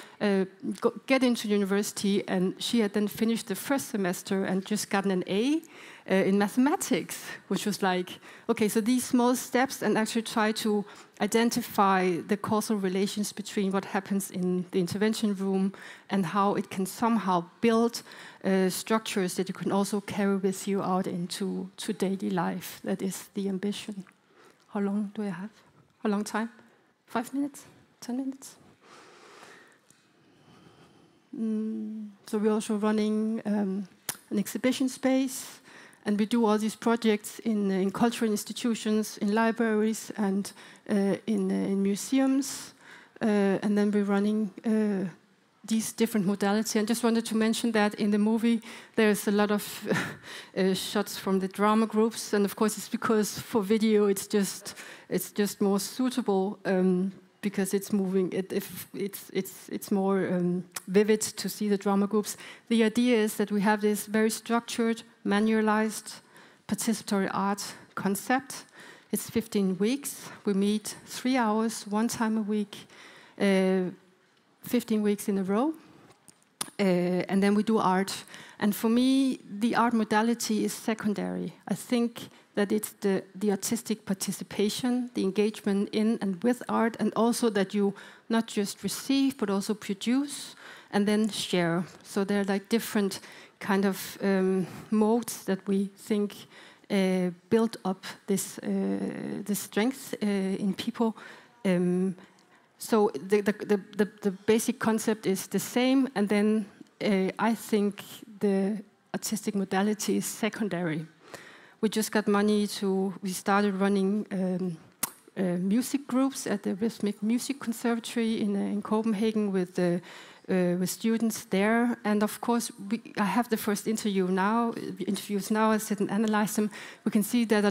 get into university. And she had then finished the first semester and just gotten an A in mathematics, which was like, okay, so these small steps, and actually try to identify the causal relations between what happens in the intervention room and how it can somehow build structures that you can also carry with you out into daily life. That is the ambition. How long do I have? How long time? 5 minutes? 10 minutes? So we're also running an exhibition space, and we do all these projects in cultural institutions, in libraries, and in museums. And then we're running these different modalities. And just wanted to mention that in the movie, there's a lot of shots from the drama groups, and of course, it's because for video, it's just more suitable. Because it's moving, it's more vivid to see the drama groups. The idea is that we have this very structured, manualized, participatory art concept. It's 15 weeks. We meet 3 hours, 1 time a week, 15 weeks in a row. And then we do art. And for me, the art modality is secondary. I think that it's the artistic participation, the engagement in and with art, and also that you not just receive, but also produce and then share. So there are like different kind of modes that we think build up this strength in people. So the basic concept is the same, and then I think the artistic modality is secondary. We just got money we started running music groups at the Rhythmic Music Conservatory in Copenhagen with students there. And of course, I have the first interviews now, I sit and analyze them. We can see that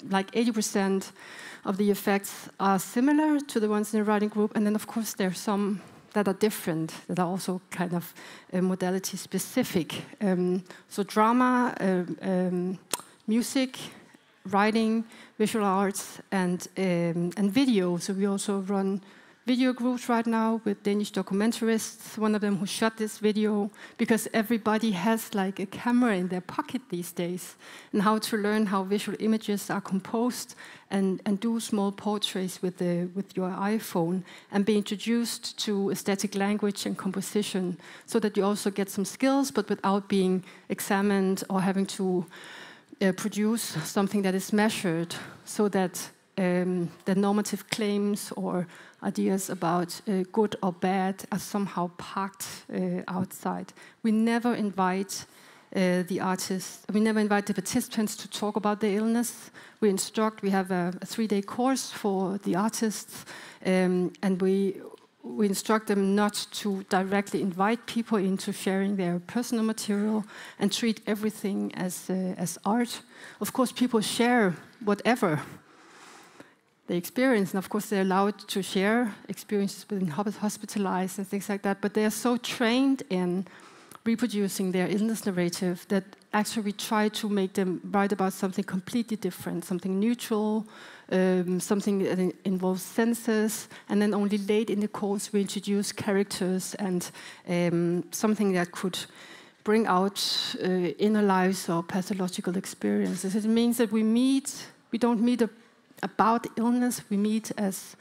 like 80% of the effects are similar to the ones in the writing group. And then of course, there are some that are different, that are also kind of modality specific. So drama, music, writing, visual arts, and video. So we also run video groups right now with Danish documentarists, one of them who shot this video, because everybody has like a camera in their pocket these days, and how to learn how visual images are composed and do small portraits with your iPhone, and be introduced to aesthetic language and composition, so that you also get some skills, but without being examined or having to produce something that is measured, so that the normative claims or ideas about good or bad are somehow parked outside. We never invite the artists, we never invite the participants to talk about their illness. We instruct, we have a 3-day course for the artists, and we instruct them not to directly invite people into sharing their personal material and treat everything as art. Of course, people share whatever they experience, and of course they're allowed to share experiences within hospitalized and things like that, but they're so trained in reproducing their illness narrative that actually we try to make them write about something completely different, something neutral, something that involves senses, and then only late in the course we introduce characters and something that could bring out inner lives or pathological experiences. It means that we don't meet about illness, we meet as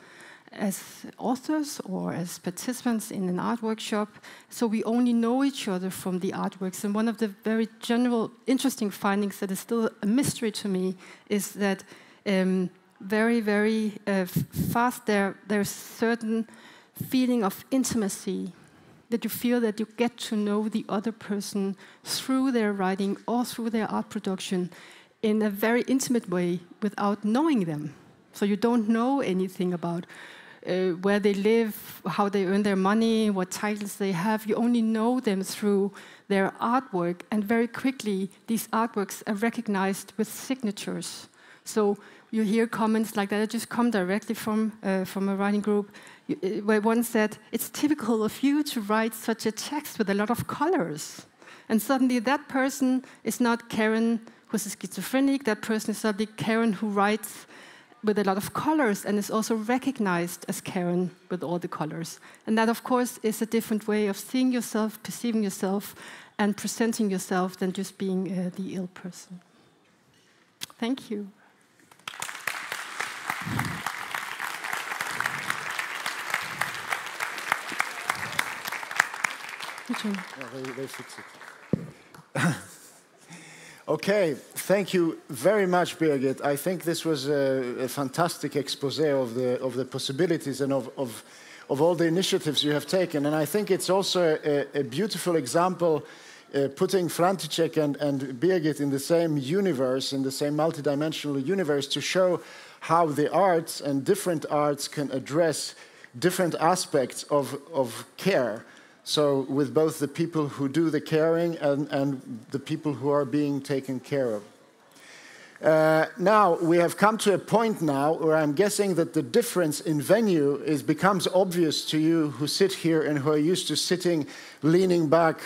authors or as participants in an art workshop, so we only know each other from the artworks. And one of the very general interesting findings that is still a mystery to me is that very, very fast there's certain feeling of intimacy, that you feel that you get to know the other person through their writing or through their art production in a very intimate way without knowing them. So you don't know anything about where they live, how they earn their money, what titles they have. You only know them through their artwork, and very quickly these artworks are recognized with signatures. So you hear comments like that that just come directly from a writing group, where one said, "It's typical of you to write such a text with a lot of colors." And suddenly that person is not Karen who's a schizophrenic, that person is suddenly Karen who writes with a lot of colors and is also recognized as Karen with all the colors. And that, of course, is a different way of seeing yourself, perceiving yourself, and presenting yourself than just being the ill person. Thank you. They fix it. Okay, thank you very much, Birgit. I think this was a fantastic expose of the possibilities and of all the initiatives you have taken. And I think it's also a beautiful example, putting František and Birgit in the same universe, in the same multidimensional universe, to show how the arts and different arts can address different aspects of care. So with both the people who do the caring and the people who are being taken care of. Now, we have come to a point now where I'm guessing that the difference in venue becomes obvious to you who sit here and who are used to sitting, leaning back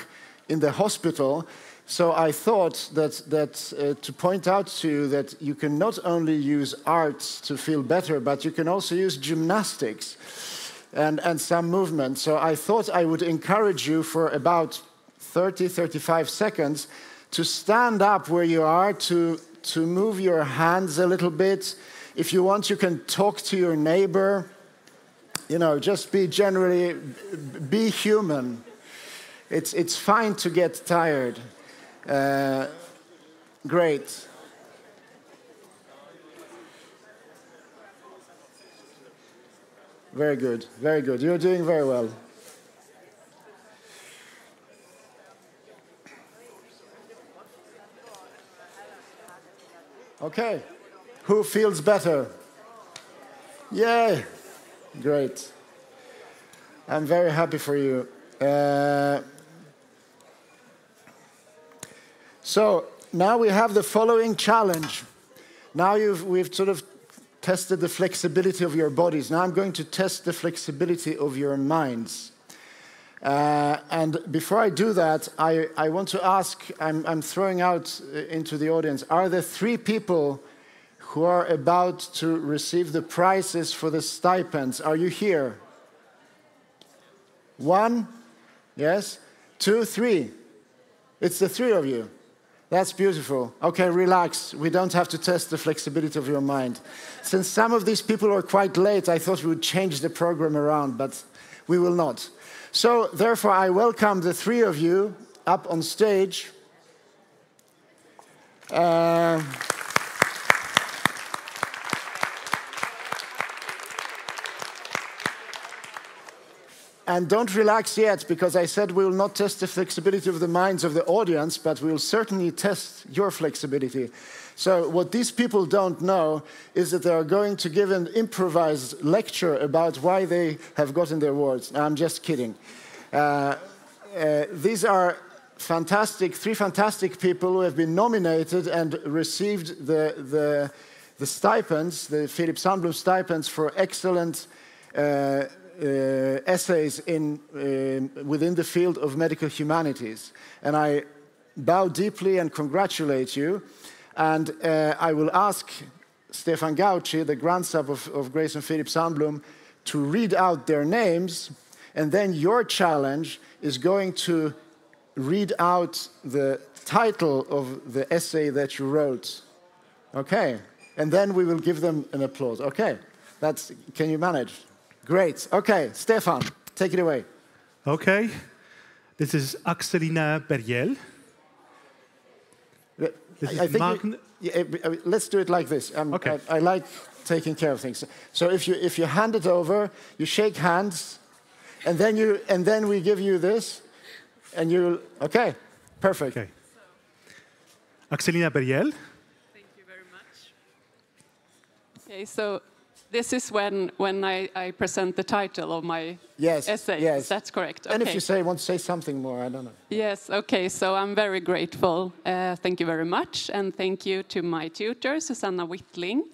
in the hospital. So I thought that to point out to you that you can not only use arts to feel better, but you can also use gymnastics and some movement. So I thought I would encourage you for about 30-35 seconds to stand up where you are, to move your hands a little bit. If you want, you can talk to your neighbor. You know, just be human. It's fine to get tired. Great. Very good, very good. You're doing very well. Okay, who feels better? Yay, great. I'm very happy for you. So now we have the following challenge. Now we've sort of tested the flexibility of your bodies. Now I'm going to test the flexibility of your minds. And before I do that, I want to ask, I'm throwing out into the audience, are there 3 people who are about to receive the prizes for the stipends? Are you here? 1? Yes? 2, 3? It's the 3 of you. That's beautiful. Okay, relax. We don't have to test the flexibility of your mind. Since some of these people are quite late, I thought we would change the program around, but we will not. So, therefore, I welcome the 3 of you up on stage. And don't relax yet, because I said we will not test the flexibility of the minds of the audience, but we will certainly test your flexibility. So what these people don't know is that they are going to give an improvised lecture about why they have gotten their awards. I'm just kidding. These are fantastic, 3 fantastic people who have been nominated and received the stipends, the Philip Sandblom stipends for excellent essays within the field of medical humanities. And I bow deeply and congratulate you. And I will ask Stefan Gauci, the grandson of Grace and Philip Sandblom, to read out their names. And then your challenge is going to read out the title of the essay that you wrote. Okay. And then we will give them an applause. Okay. Can you manage? Great. Okay, Stefan, take it away. Okay. This is Axelina Berriel. Let's do it like this. Okay. I like taking care of things. So if you hand it over, you shake hands, and then we give you this, and you. Okay, perfect. Okay. Axelina Berriel. Thank you very much. Okay, so. This is when I present the title of my essay. Yes, that's correct. Okay. And if you want to say something more, I don't know. Yes, okay, so I'm very grateful. Thank you very much, and thank you to my tutor, Susanna Whitling.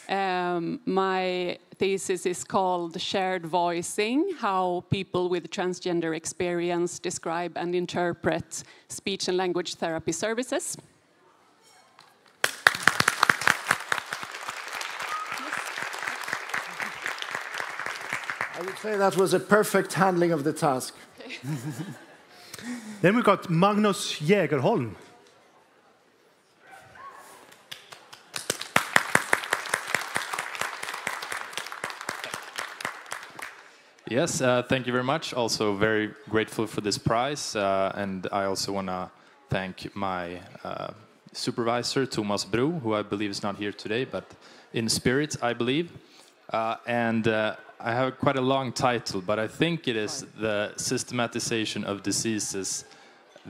My thesis is called Shared Voicing, How People with Transgender Experience Describe and Interpret Speech and Language Therapy Services. I would say that was a perfect handling of the task. Okay. Then we got Magnus Jägerholm. Yes, thank you very much. Also very grateful for this prize. And I also want to thank my supervisor, Thomas Bro, who I believe is not here today, but in spirit, I believe. I have quite a long title, but I think it is the systematization of diseases,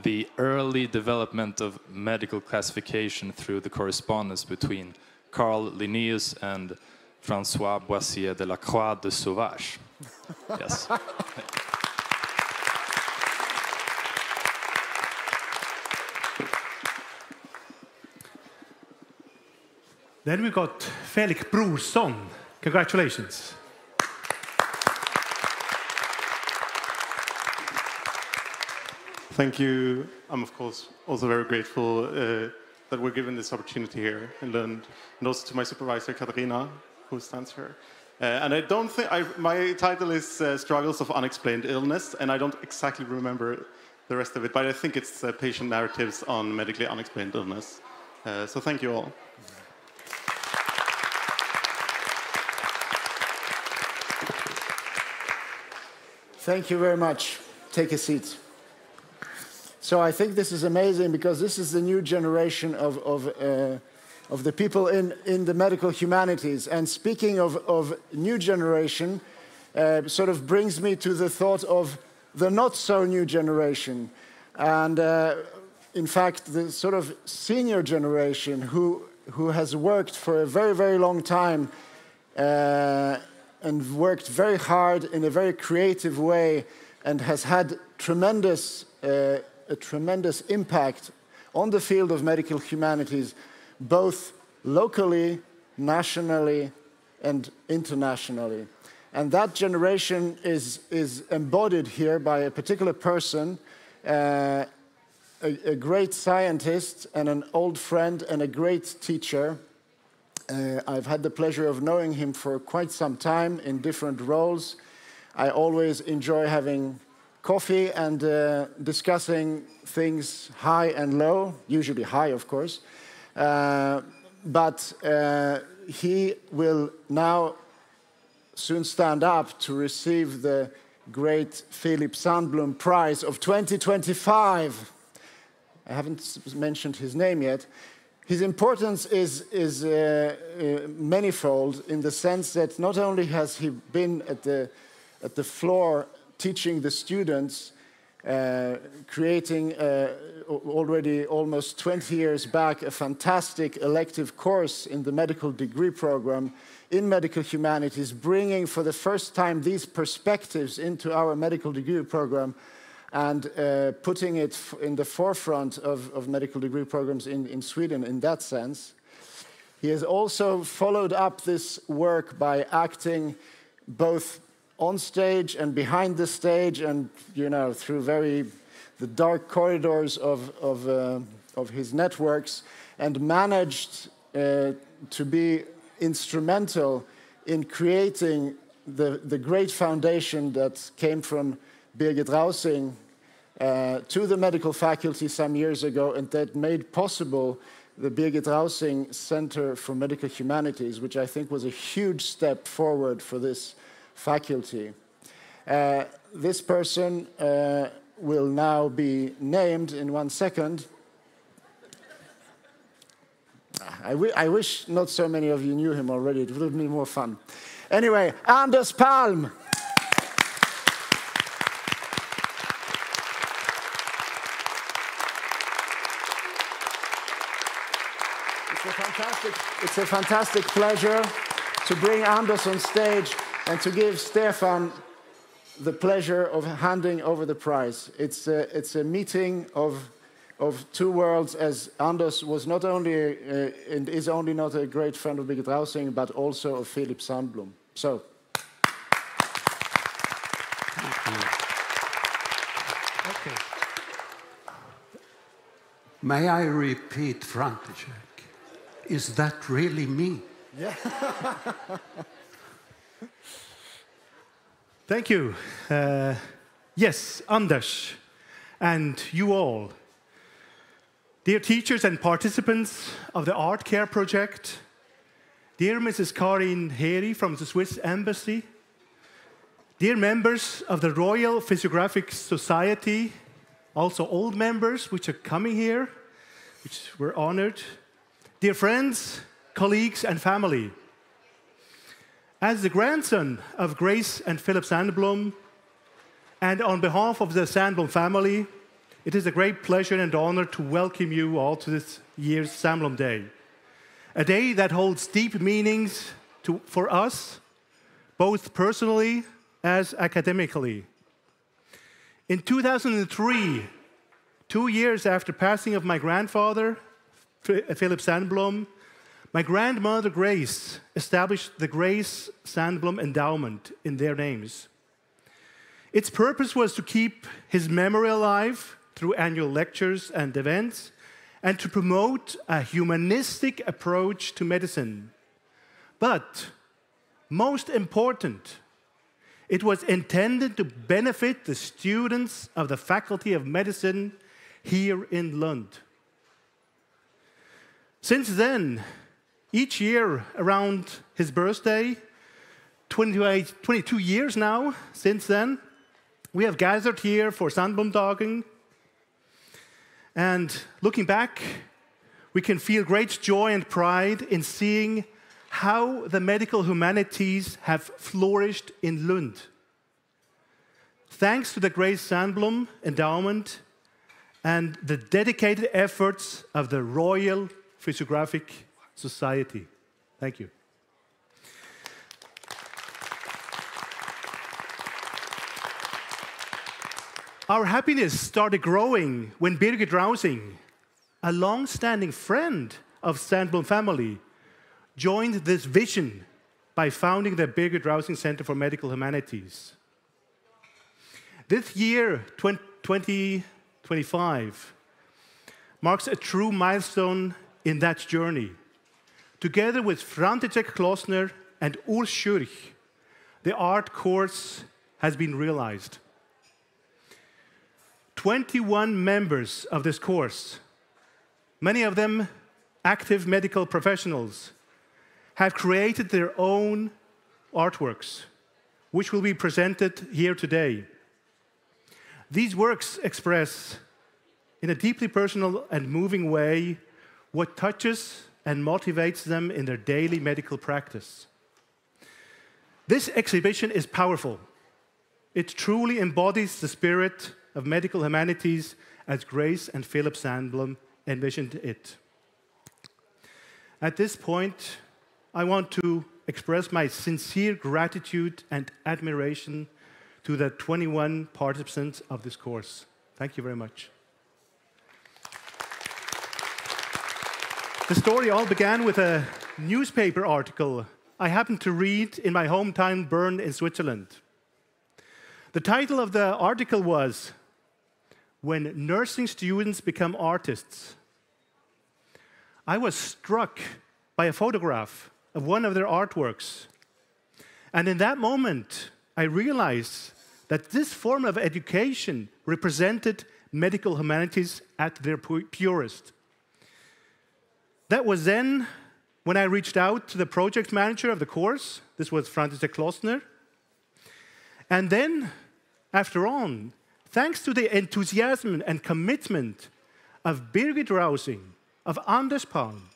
the early development of medical classification through the correspondence between Carl Linnaeus and François Boissier de la Croix de Sauvage. Yes. Then we got Felix Brorsson. Congratulations. Thank you. I'm, of course, also very grateful that we're given this opportunity here in Lund, and also to my supervisor, Katarina, who stands here. And I don't think, my title is Struggles of Unexplained Illness, and I don't exactly remember the rest of it, but I think it's patient narratives on medically unexplained illness. So thank you all. Thank you very much. Take a seat. So I think this is amazing because this is the new generation of the people in the medical humanities. And speaking of new generation, sort of brings me to the thought of the not-so-new generation. And in fact, the sort of senior generation who has worked for a very, very long time and worked very hard in a very creative way and has had a tremendous impact on the field of medical humanities, both locally, nationally, and internationally. And that generation is embodied here by a particular person, a great scientist and an old friend and a great teacher. I've had the pleasure of knowing him for quite some time in different roles. I always enjoy having coffee and discussing things high and low, usually high, of course. But he will now soon stand up to receive the great Philip Sandblom Prize of 2025. I haven't mentioned his name yet. His importance is manifold in the sense that not only has he been at the floor teaching the students, creating already almost 20 years back a fantastic elective course in the medical degree program in medical humanities, bringing for the first time these perspectives into our medical degree program and putting it in the forefront of medical degree programs in Sweden in that sense. He has also followed up this work by acting both on stage and behind the stage, and through the dark corridors of his networks, and managed to be instrumental in creating the great foundation that came from Birgit Rausing to the medical faculty some years ago, and that made possible the Birgit Rausing Center for Medical Humanities, which I think was a huge step forward for this faculty. This person will now be named in 1 second. I wish not so many of you knew him already. It would have been more fun. Anyway, Anders Palm. It's a fantastic pleasure to bring Anders on stage and to give Stefan the pleasure of handing over the prize. It's a meeting of two worlds, as Anders was not only and is only not a great friend of Birgit Rausing, but also of Philip Sandblom. So. Okay. May I repeat, František? Is that really me? Yeah. Thank you. Yes, Anders, and you all. Dear teachers and participants of the Art Care project, dear Mrs. Karin Heri from the Swiss Embassy, Dear members of the Royal Physiographic Society, also old members which are coming here, which we're honored. Dear friends, colleagues, and family. As the grandson of Grace and Philip Sandblom, and on behalf of the Sandblom family, it is a great pleasure and honor to welcome you all to this year's Sandblom Day. A day that holds deep meanings for us, both personally as academically. In 2003, 2 years after passing of my grandfather, Philip Sandblom, my grandmother Grace established the Grace Sandblom Endowment in their names. Its purpose was to keep his memory alive through annual lectures and events, and to promote a humanistic approach to medicine. But most important, it was intended to benefit the students of the Faculty of Medicine here in Lund. Since then, each year around his birthday, 22 years now since then, we have gathered here for Sandblomdagen. And looking back, we can feel great joy and pride in seeing how the medical humanities have flourished in Lund. Thanks to the Grace Sandblom Endowment and the dedicated efforts of the Royal Physiographic Society. Thank you. Our happiness started growing when Birgit Rausing, a long-standing friend of Sandblom family, joined this vision by founding the Birgit Rausing Center for Medical Humanities. This year, 2025, marks a true milestone in that journey. Together with František Klosner and Urs Schürch, the art course has been realized. 21 members of this course, many of them active medical professionals, have created their own artworks, which will be presented here today. These works express, in a deeply personal and moving way, what touches and motivates them in their daily medical practice. This exhibition is powerful. It truly embodies the spirit of medical humanities as Grace and Philip Sandblom envisioned it. At this point, I want to express my sincere gratitude and admiration to the 21 participants of this course. Thank you very much. The story all began with a newspaper article I happened to read in my hometown Bern in Switzerland. The title of the article was, "When Nursing Students Become Artists." I was struck by a photograph of one of their artworks. And in that moment, I realized that this form of education represented medical humanities at their purest. That was then when I reached out to the project manager of the course. This was František Klosner. And then, after all, thanks to the enthusiasm and commitment of Birgit Rausing, of Anders Palm,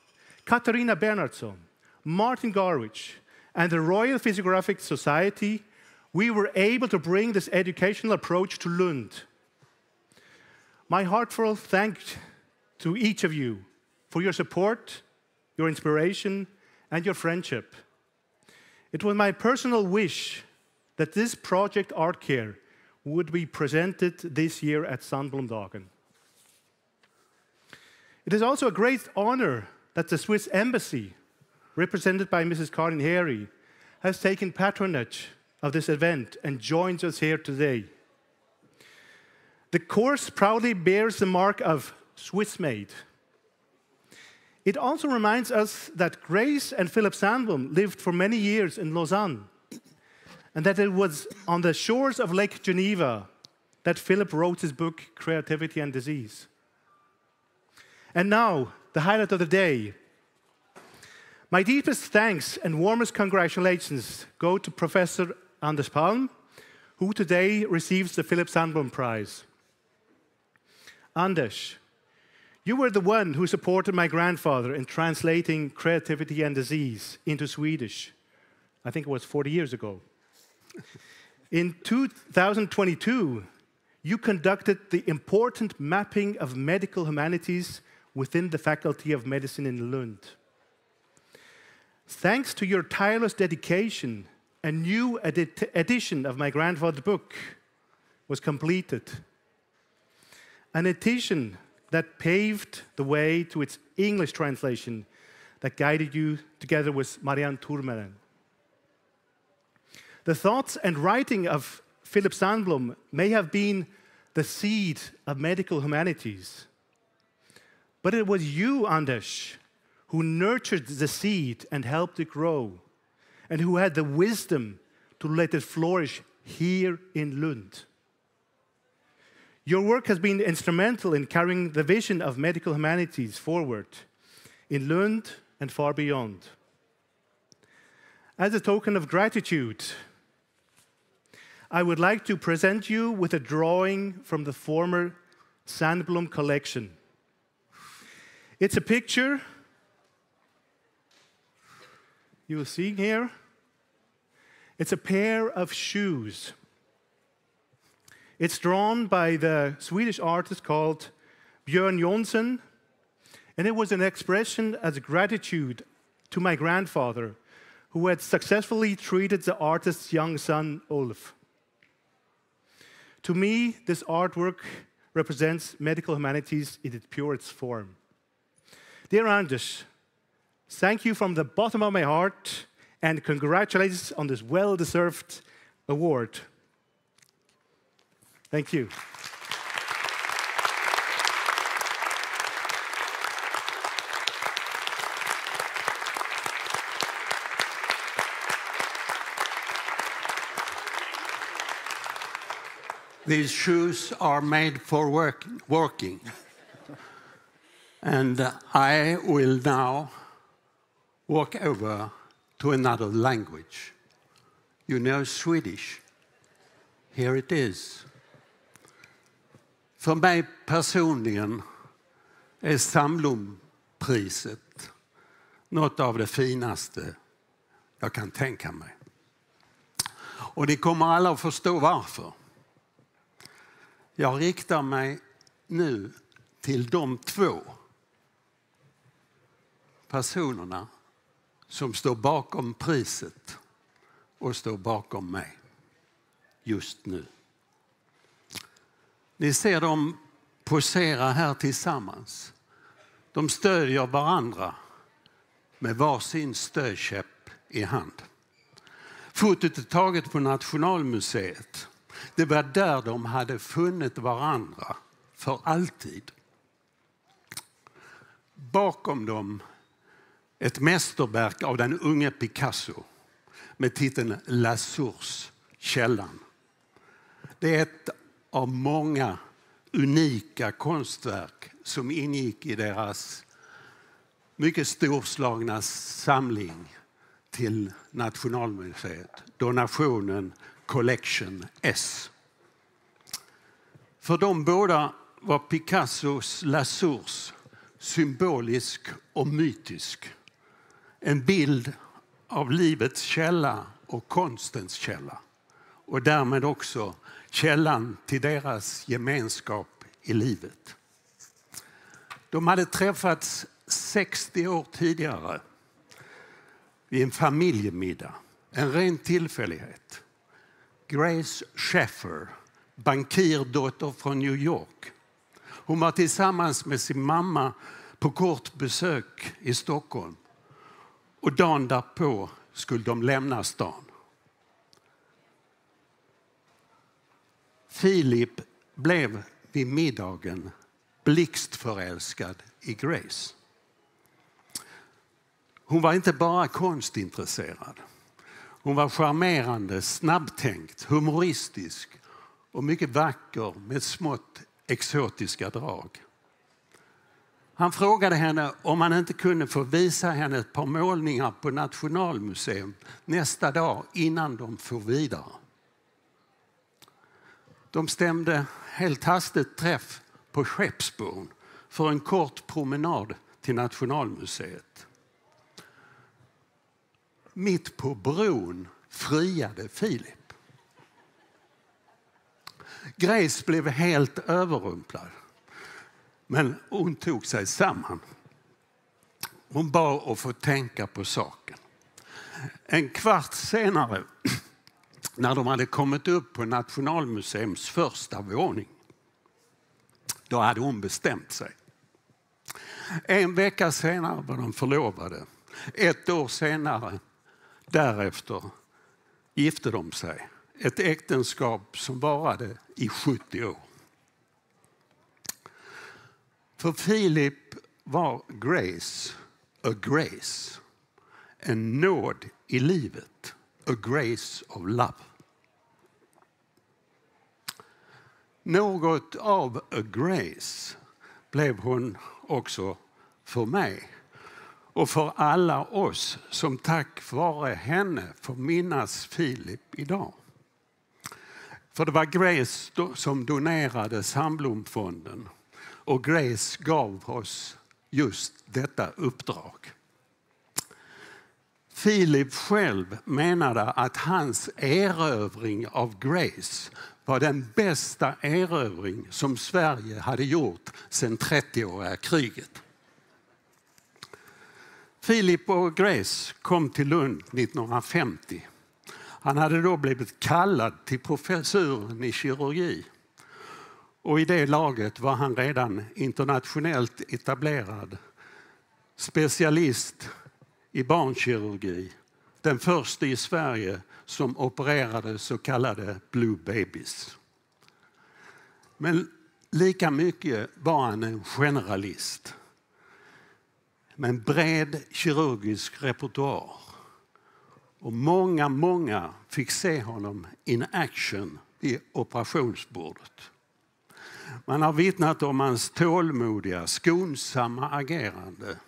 Katharina Bernhardsson, Martin Garwich, and the Royal Physiographic Society, we were able to bring this educational approach to Lund. My heartfelt thanks to each of you for your support, your inspiration, and your friendship. It was my personal wish that this project Art Care would be presented this year at Sandblomdagen. It is also a great honor that the Swiss Embassy, represented by Mrs. Karin Heri, has taken patronage of this event and joins us here today. The course proudly bears the mark of Swiss-made. It also reminds us that Grace and Philip Sandblom lived for many years in Lausanne, and that it was on the shores of Lake Geneva that Philip wrote his book, Creativity and Disease. And now, the highlight of the day. My deepest thanks and warmest congratulations go to Professor Anders Palm who today receives the Philip Sandblom Prize. Anders, you were the one who supported my grandfather in translating Creativity and Disease into Swedish. I think it was 40 years ago. In 2022, you conducted the important mapping of medical humanities within the Faculty of Medicine in Lund. Thanks to your tireless dedication, a new edition of my grandfather's book was completed. An edition that paved the way to its English translation that guided you together with Marianne Turmelen. The thoughts and writing of Philip Sandblom may have been the seed of medical humanities. But it was you, Anders, who nurtured the seed and helped it grow, and who had the wisdom to let it flourish here in Lund. Your work has been instrumental in carrying the vision of medical humanities forward in Lund and far beyond. As a token of gratitude, I would like to present you with a drawing from the former Sandblom collection. It's a picture you will see here. It's a pair of shoes. It's drawn by the Swedish artist called Björn Jonsson, and it was an expression as gratitude to my grandfather, who had successfully treated the artist's young son, Ulf. To me, this artwork represents medical humanities in its purest form. Dear Anders, thank you from the bottom of my heart, and congratulations on this well-deserved award. Thank you. These shoes are made for walking. And I will now walk over to another language. You know Swedish. Here it is. För mig personligen är Sandblompriset något av det finaste jag kan tänka mig. Och ni kommer alla att förstå varför. Jag riktar mig nu till de två personerna som står bakom priset och står bakom mig just nu. Ni ser dem posera här tillsammans. De stödjer varandra med varsin stödkäpp i hand. Fotot är taget på Nationalmuseet. Det var där de hade funnit varandra för alltid. Bakom dem ett mästerverk av den unge Picasso med titeln La Source, källan. Det är ett av många unika konstverk som ingick i deras mycket storslagna samling till Nationalmuseet. Donationen Collection S. För de båda var Picassos La Source symbolisk och mytisk. En bild av livets källa och konstens källa. Och därmed också källan till deras gemenskap i livet. De hade träffats 60 år tidigare vid en familjemiddag. En ren tillfällighet. Grace Sheffer, bankirdotter från New York. Hon var tillsammans med sin mamma på kort besök i Stockholm. Och dagen därpå skulle de lämna stan. Philip blev vid middagen blixtförälskad i Grace. Hon var inte bara konstintresserad. Hon var charmerande, snabbtänkt, humoristisk och mycket vacker med smått exotiska drag. Han frågade henne om han inte kunde få visa henne ett par målningar på Nationalmuseum nästa dag innan de får vidare. De stämde helt hastigt träff på Skeppsbron för en kort promenad till Nationalmuseet. Mitt på bron friade Filip. Grace blev helt överrumplad. Men hon tog sig samman. Hon bad att få tänka på saken. En kvart senare, när de hade kommit upp på Nationalmuseums första våning, då hade hon bestämt sig. En vecka senare var de förlovade. 1 år senare, därefter, gifte de sig. Ett äktenskap som varade i 70 år. För Filip var Grace a grace. En nåd i livet. A grace of love. Något av a grace blev hon också för mig. Och för alla oss som tack vare henne får minnas Filip idag. För det var Grace som donerade Sandblomfonden. Och Grace gav oss just detta uppdrag. Filip själv menade att hans erövring av Grace var den bästa erövring som Sverige hade gjort sedan 30-åriga kriget. Filip och Grace kom till Lund 1950. Han hade då blivit kallad till professuren i kirurgi. Och i det laget var han redan internationellt etablerad specialist i barnkirurgi. Den första i Sverige som opererade så kallade blue babies. Men lika mycket var han en generalist. Med en bred kirurgisk repertoar. Och många fick se honom in action i operationsbordet. Man har vittnat om hans tålmodiga, skonsamma agerande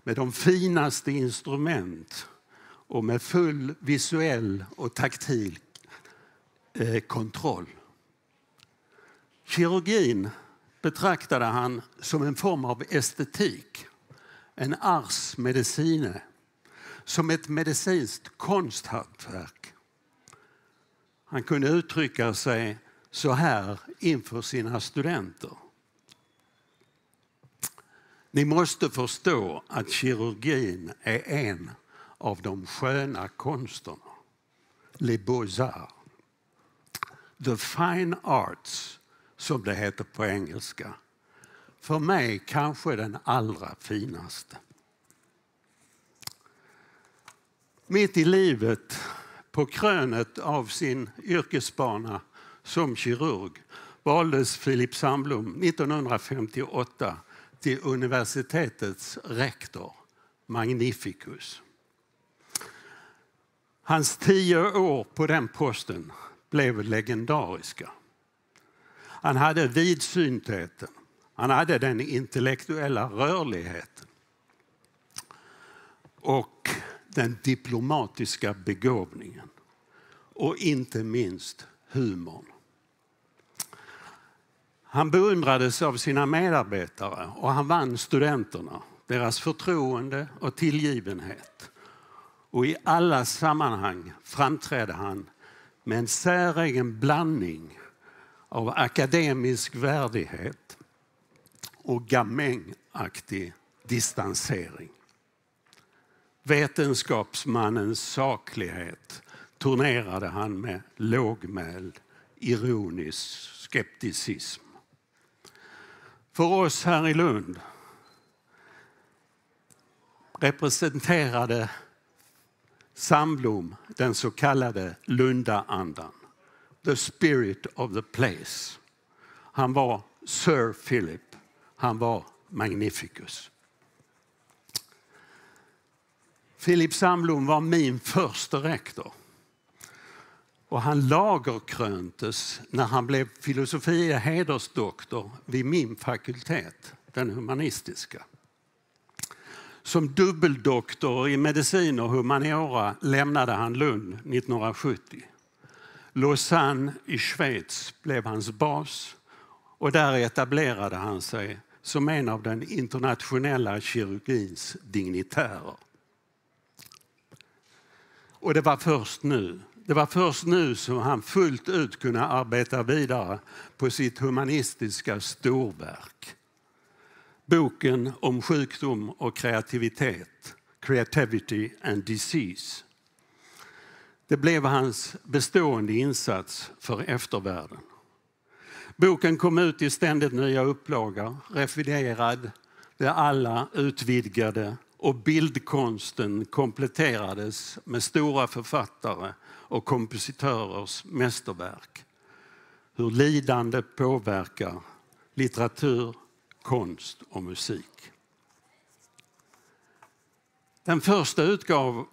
med de finaste instrument och med full visuell och taktil kontroll. Kirurgin betraktade han som en form av estetik, en ars medicine, som ett medicinskt konsthantverk. Han kunde uttrycka sig så här inför sina studenter. Ni måste förstå att kirurgin är en av de sköna konsterna. Les beaux-arts. The fine arts, som det heter på engelska. För mig kanske den allra finaste. Mitt i livet, på krönet av sin yrkesbana som kirurg, valdes Filip Sandblom 1958 till universitetets rektor, Magnificus. Hans 10 år på den posten blev legendariska. Han hade vidsyntheten, han hade den intellektuella rörligheten och den diplomatiska begåvningen och inte minst humorn. Han beundrades av sina medarbetare och han vann studenterna, deras förtroende och tillgivenhet. Och i alla sammanhang framträdde han med en säregen blandning av akademisk värdighet och gamängaktig distansering. Vetenskapsmannens saklighet turnerade han med lågmäld, ironisk skepticism. För oss här i Lund representerade Sandblom den så kallade Lundaandan. The spirit of the place. Han var Sir Philip. Han var Magnificus. Filip Sandblom var min första rektor. Och han lagerkröntes när han blev filosofie hedersdoktor vid min fakultet, den humanistiska. Som dubbeldoktor i medicin och humaniora lämnade han Lund 1970. Lausanne i Schweiz blev hans bas och där etablerade han sig som en av den internationella kirurgins dignitärer. Och det var först nu som han fullt ut kunde arbeta vidare på sitt humanistiska storverk. Boken om sjukdom och kreativitet, Creativity and Disease. Det blev hans bestående insats för eftervärlden. Boken kom ut i ständigt nya upplagor, reviderad, där alla utvidgade och bildkonsten kompletterades med stora författare och kompositörers mästerverk. Hur lidande påverkar litteratur, konst och musik. Den första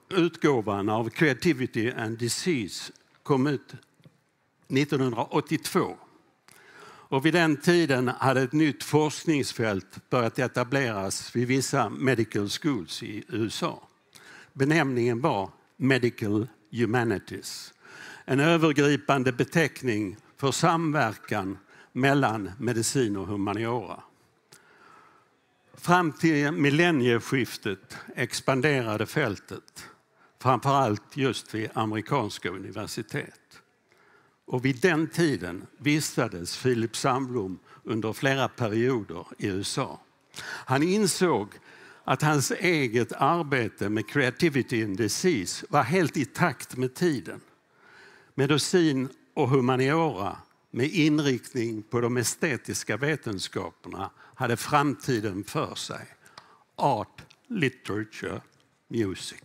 utgåvan av Creativity and Disease kom ut 1982. Och vid den tiden hade ett nytt forskningsfält börjat etableras vid vissa medical schools i USA. Benämningen var Medical Humanities. En övergripande beteckning för samverkan mellan medicin och humaniora. Fram till millennieskiftet expanderade fältet, framförallt just vid amerikanska universitet. Och vid den tiden vistades Philip Sandblom under flera perioder i USA. Han insåg att hans eget arbete med Creativity and Disease var helt i takt med tiden. Medicin och humaniora med inriktning på de estetiska vetenskaperna hade framtiden för sig. Art, literature, music.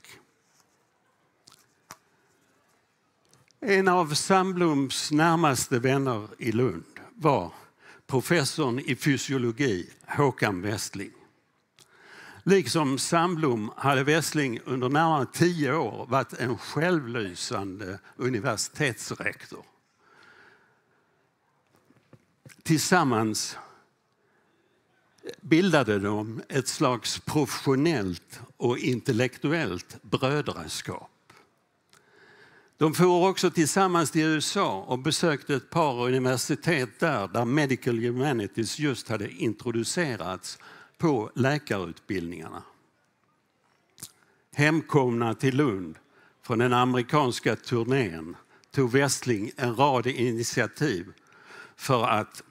En av Sandbloms närmaste vänner i Lund var professorn i fysiologi Håkan Westling. Liksom Sandblom hade Westling under närmare 10 år varit en självlysande universitetsrektor. Tillsammans bildade de ett slags professionellt och intellektuellt brödraskap. De for också tillsammans till USA och besökte ett par universitet där Medical Humanities just hade introducerats på läkarutbildningarna. Hemkomna till Lund från den amerikanska turnén tog Westling en rad initiativ för att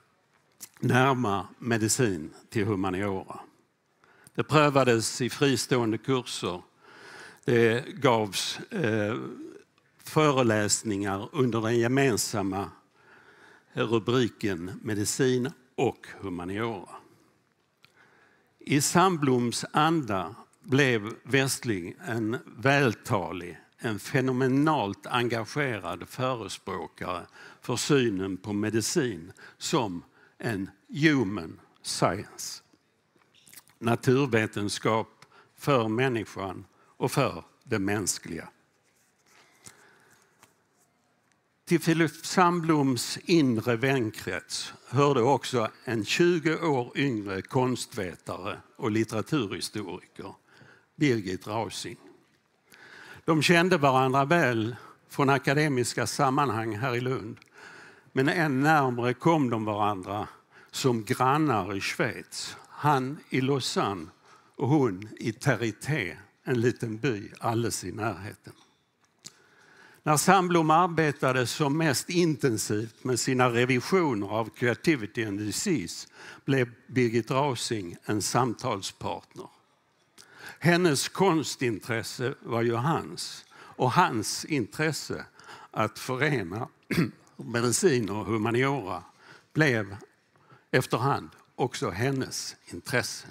närma medicin till humaniora. Det prövades i fristående kurser. Det gavs föreläsningar under den gemensamma rubriken medicin och humaniora. I Sandbloms anda blev Westling en vältalig, en fenomenalt engagerad förespråkare för synen på medicin som en human science. Naturvetenskap för människan och för det mänskliga. Till Philip Sandbloms inre vänkrets hörde också en 20 år yngre konstvetare och litteraturhistoriker, Birgit Rausing. De kände varandra väl från akademiska sammanhang här i Lund, men än närmare kom de varandra som grannar i Schweiz. Han i Lausanne och hon i Territé, en liten by alldeles i närheten. När Sandblom arbetade som mest intensivt med sina revisioner av Creativity and Disease blev Birgit Rausing en samtalspartner. Hennes konstintresse var ju hans, och hans intresse att förena medicin och humaniora blev efterhand också hennes intresse.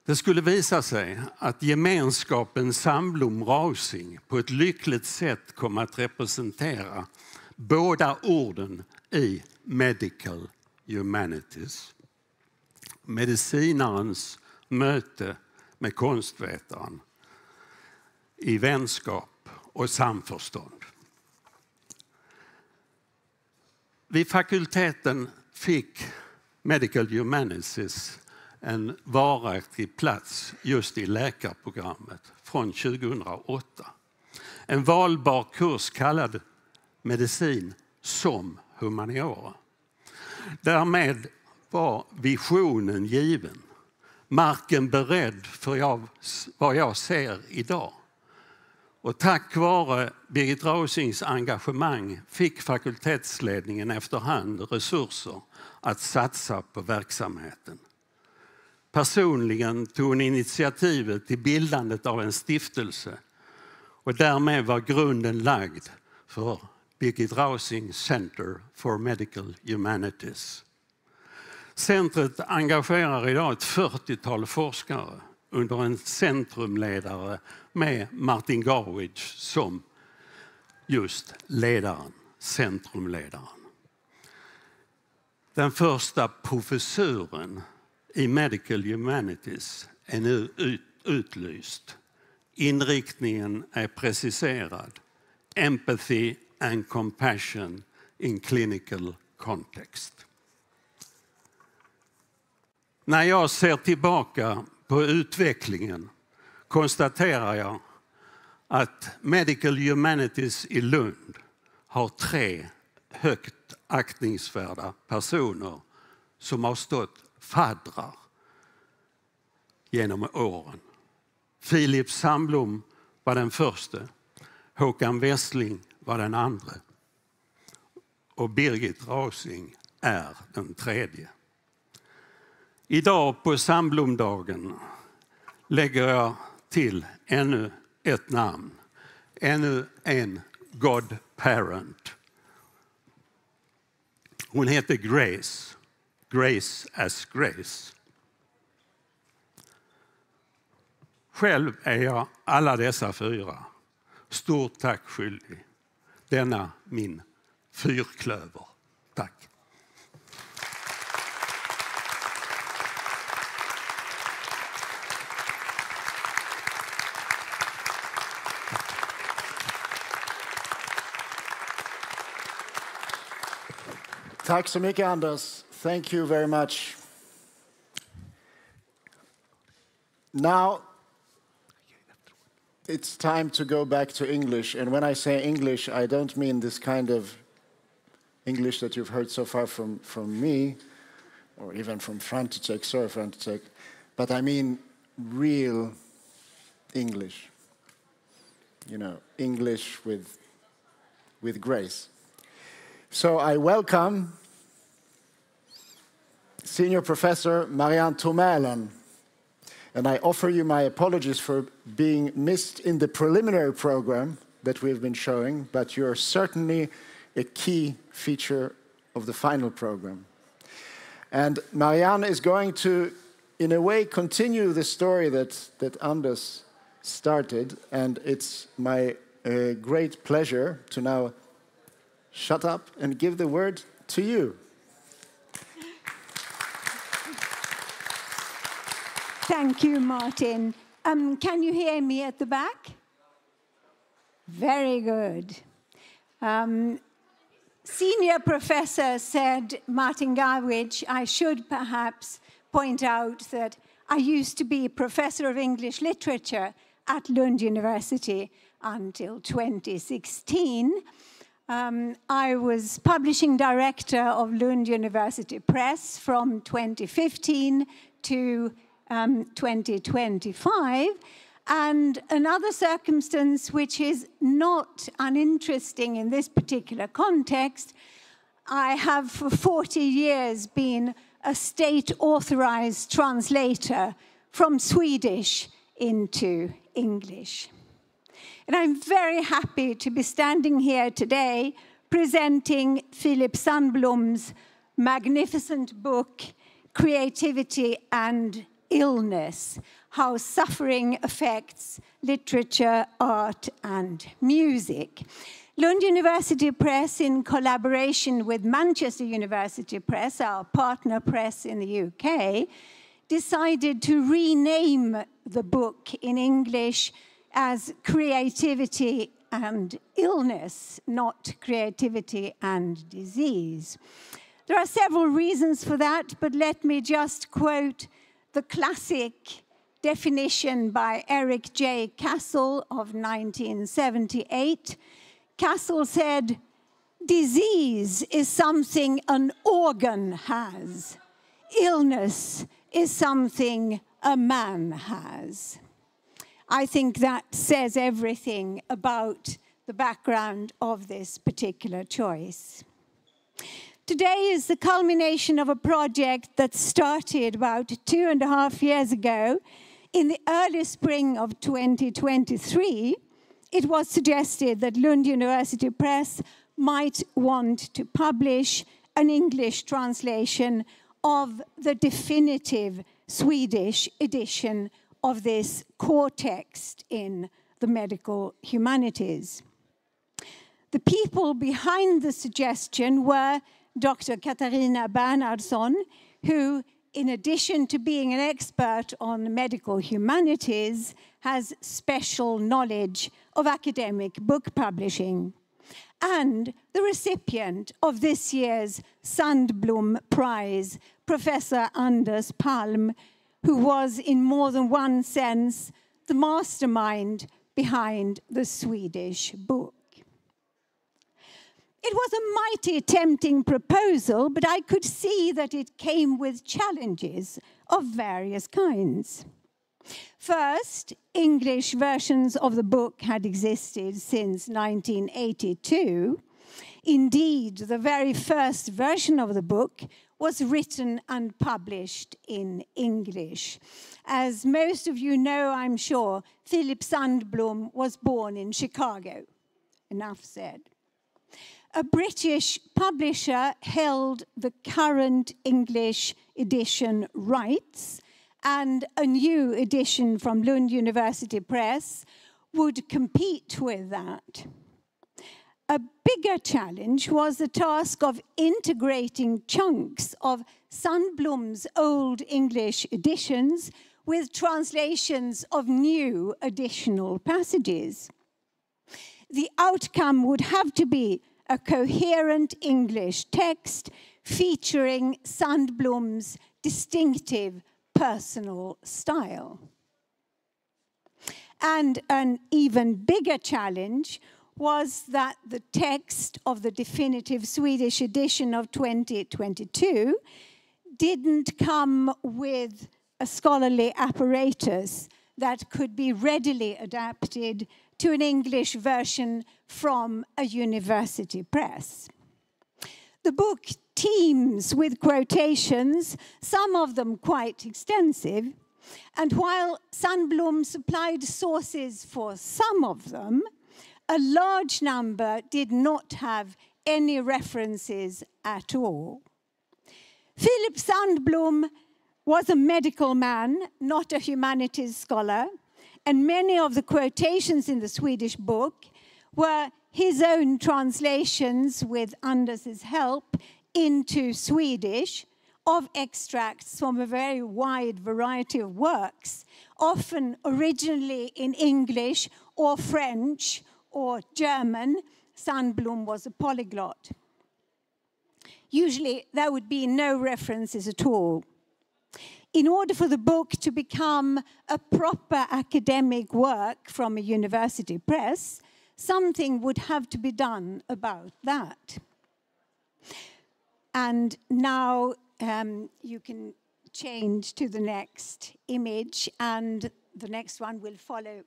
Det skulle visa sig att gemenskapen Sandblom-Rausing på ett lyckligt sätt kom att representera båda orden i Medical Humanities. Medicinarens möte med konstvetaren i vänskap och samförstånd. Vid fakulteten fick Medical Humanities en varaktig plats just i läkarprogrammet från 2008. En valbar kurs kallad medicin som humaniora. Därmed var visionen given. Marken beredd för vad jag ser idag. Och tack vare Birgit Rausings engagemang fick fakultetsledningen efterhand resurser att satsa på verksamheten. Personligen tog hon initiativet till bildandet av en stiftelse och därmed var grunden lagd för Birgit Rausing Center for Medical Humanities. Centret engagerar idag ett 40-tal forskare under en centrumledare med Martin Garwidge som just ledaren, centrumledaren. Den första professuren i Medical Humanities är nu utlyst. Inriktningen är preciserad. Empathy and compassion in clinical context. När jag ser tillbaka på utvecklingen konstaterar jag att Medical Humanities i Lund har 3 högt aktningsvärda personer som har stått faddrar genom åren. Philip Sandblom var den första, Håkan Westling var den andra och Birgit Rausing är den tredje. Idag på Sandblomdagen lägger jag till ännu ett namn, ännu en godparent. Hon heter Grace, Grace as Grace. Själv är jag alla dessa 4 stort tack skyldig. Denna min fyrklöver. Tack. Tack så mycket, Anders. Thank you very much. Now, it's time to go back to English. And when I say English, I don't mean this kind of English that you've heard so far from me, or even from František, sorry František, but I mean real English. You know, English with grace. So I welcome Senior Professor Marianne Tomälen, and I offer you my apologies for being missed in the preliminary program that we've been showing, but you're certainly a key feature of the final program. And Marianne is going to, in a way, continue the story that Anders started, and it's my great pleasure to now shut up and give the word to you. Thank you, Martin. Can you hear me at the back? Very good. Senior Professor said, Martin Garwidge, I should perhaps point out that I used to be Professor of English Literature at Lund University until 2016. I was Publishing Director of Lund University Press from 2015 to 2025. And another circumstance which is not uninteresting in this particular context, I have for 40 years been a state-authorized translator from Swedish into English. And I'm very happy to be standing here today presenting Philip Sandblom's magnificent book, Creativity and Illness, How Suffering Affects Literature, Art and Music. Lund University Press, in collaboration with Manchester University Press, our partner press in the UK, decided to rename the book in English as Creativity and Illness, not Creativity and Disease. There are several reasons for that, but let me just quote the classic definition by Eric J. Castle of 1978. Castle said, "Disease is something an organ has. Illness is something a man has." I think that says everything about the background of this particular choice. Today is the culmination of a project that started about 2.5 years ago. In the early spring of 2023, it was suggested that Lund University Press might want to publish an English translation of the definitive Swedish edition of this core text in the medical humanities. The people behind the suggestion were Dr. Katarina Bernhardsson, who, in addition to being an expert on medical humanities, has special knowledge of academic book publishing, and the recipient of this year's Sandblom Prize, Professor Anders Palm, who was in more than one sense the mastermind behind the Swedish book. It was a mighty tempting proposal, but I could see that it came with challenges of various kinds. First, English versions of the book had existed since 1982. Indeed, the very first version of the book was written and published in English. As most of you know, I'm sure, Philip Sandblom was born in Chicago. Enough said. A British publisher held the current English edition rights, and a new edition from Lund University Press would compete with that. A bigger challenge was the task of integrating chunks of Sandblom's old English editions with translations of new additional passages. The outcome would have to be a coherent English text featuring Sandblom's distinctive personal style. And an even bigger challenge was that the text of the definitive Swedish edition of 2022 didn't come with a scholarly apparatus that could be readily adapted to an English version from a university press. The book teems with quotations, some of them quite extensive, and while Sandblom supplied sources for some of them, a large number did not have any references at all. Philip Sandblom was a medical man, not a humanities scholar, and many of the quotations in the Swedish book were his own translations, with Anders' help, into Swedish of extracts from a very wide variety of works, often originally in English or French or German. Sandblom was a polyglot. Usually there would be no references at all. In order for the book to become a proper academic work from a university press, something would have to be done about that. And now you can change to the next image, and the next one will follow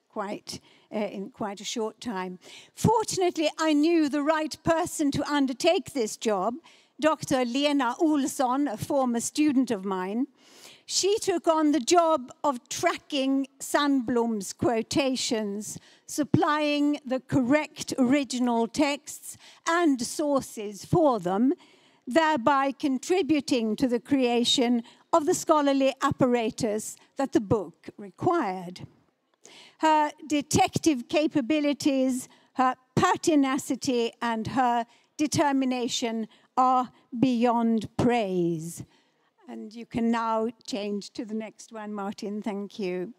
in quite a short time. Fortunately, I knew the right person to undertake this job, Dr. Lena Olsson, a former student of mine. She took on the job of tracking Sandblom's quotations, supplying the correct original texts and sources for them, thereby contributing to the creation of the scholarly apparatus that the book required. Her detective capabilities, her pertinacity, and her determination are beyond praise. And you can now change to the next one, Martin. Thank you.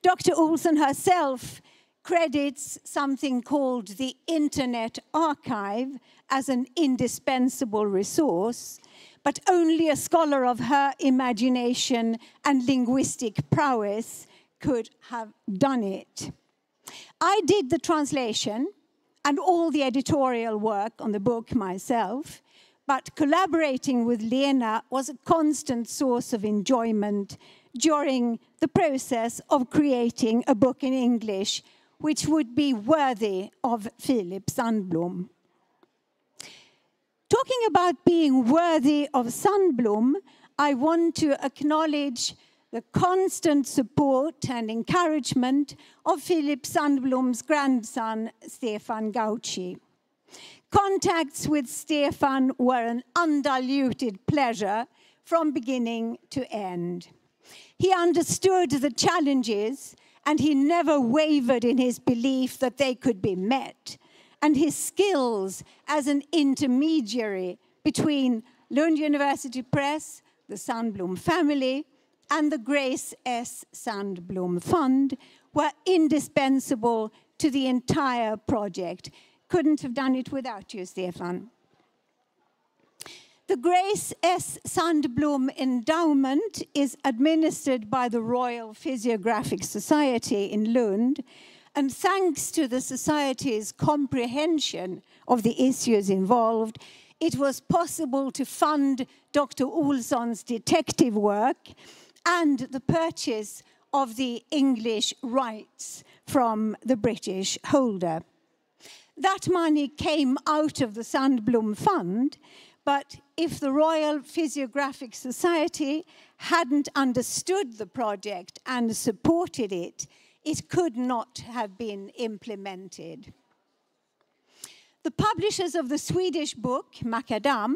Dr. Olsson herself credits something called the Internet Archive as an indispensable resource, but only a scholar of her imagination and linguistic prowess could have done it. I did the translation and all the editorial work on the book myself, but collaborating with Lena was a constant source of enjoyment during the process of creating a book in English which would be worthy of Philip Sandblom. Talking about being worthy of Sandblom, I want to acknowledge the constant support and encouragement of Philip Sandblom's grandson, Stefan Gauci. Contacts with Stefan were an undiluted pleasure from beginning to end. He understood the challenges, and he never wavered in his belief that they could be met, and his skills as an intermediary between Lund University Press, the Sandblom family, and the Grace S. Sandblom Fund were indispensable to the entire project. Couldn't have done it without you, Stefan. The Grace S. Sandblom Endowment is administered by the Royal Physiographic Society in Lund, and thanks to the Society's comprehension of the issues involved, it was possible to fund Dr. Olsson's detective work and the purchase of the English rights from the British holder. That money came out of the Sandblom Fund, but if the Royal Physiographic Society hadn't understood the project and supported it, it could not have been implemented. The publishers of the Swedish book, Macadam,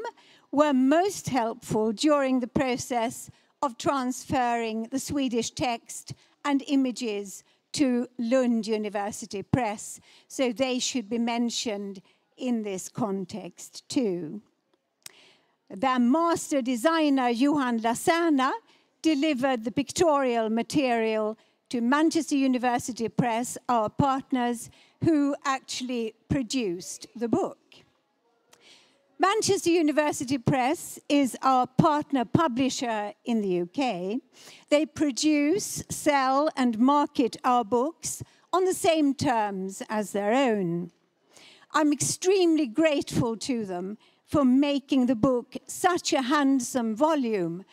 were most helpful during the process of transferring the Swedish text and images to Lund University Press, so they should be mentioned in this context too. Their master designer, Johan Lacerna, delivered the pictorial material to Manchester University Press, our partners, who actually produced the book. Manchester University Press is our partner publisher in the UK. They produce, sell, and market our books on the same terms as their own. I'm extremely grateful to them for making the book such a handsome volume,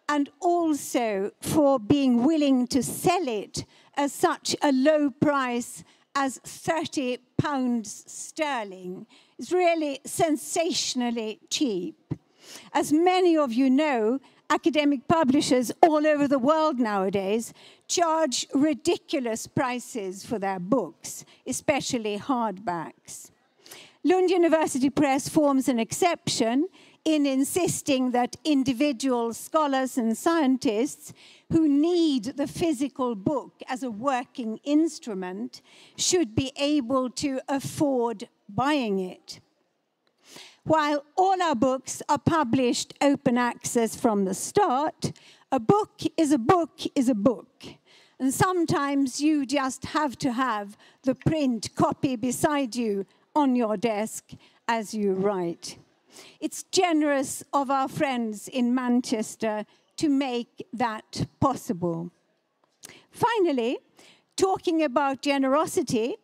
and also for being willing to sell it at such a low price as £30 sterling. It's really sensationally cheap. As many of you know, academic publishers all over the world nowadays charge ridiculous prices for their books, especially hardbacks. Lund University Press forms an exception in insisting that individual scholars and scientists who need the physical book as a working instrument should be able to afford buying it. While all our books are published open access from the start, a book is a book is a book. And sometimes you just have to have the print copy beside you on your desk as you write. It's generous of our friends in Manchester to make that possible. Finally, talking about generosity,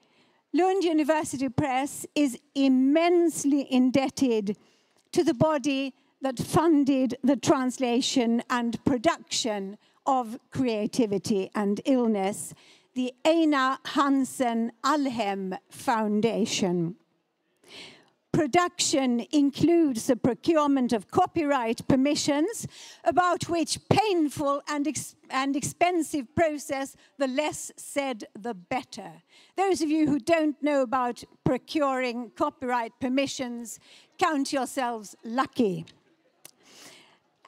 Lund University Press is immensely indebted to the body that funded the translation and production of Creativity and Illness, the Einar Hansen Alhem Foundation. Production includes the procurement of copyright permissions, about which painful and expensive process, the less said, the better. Those of you who don't know about procuring copyright permissions, count yourselves lucky.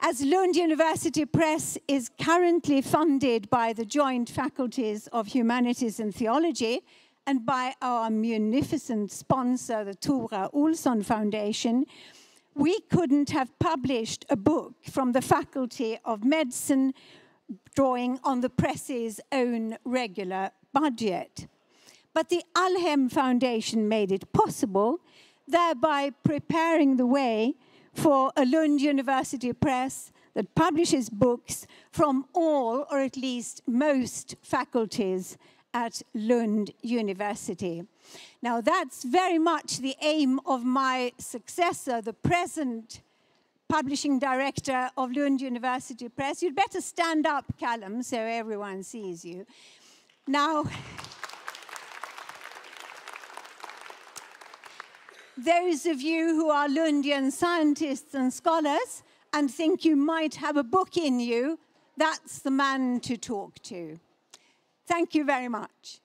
As Lund University Press is currently funded by the joint faculties of Humanities and Theology, and by our munificent sponsor, the Tora Olsson Foundation, we couldn't have published a book from the Faculty of Medicine drawing on the press's own regular budget. But the Alhem Foundation made it possible, thereby preparing the way for a Lund University press that publishes books from all, or at least most, faculties at Lund University. Now, that's very much the aim of my successor, the present publishing director of Lund University Press. You'd better stand up, Callum, so everyone sees you. Now, those of you who are Lundian scientists and scholars and think you might have a book in you, that's the man to talk to. Thank you very much.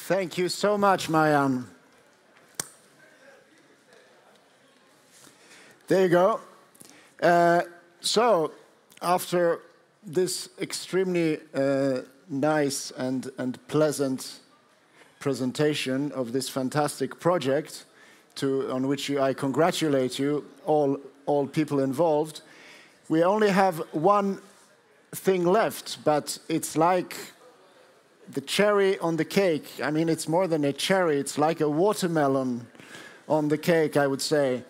Thank you so much, Marianne. There you go. So, after this extremely nice and pleasant presentation of this fantastic project, on which I congratulate you, all people involved, we only have one thing left, but it's like the cherry on the cake. I mean, it's more than a cherry, it's like a watermelon on the cake, I would say.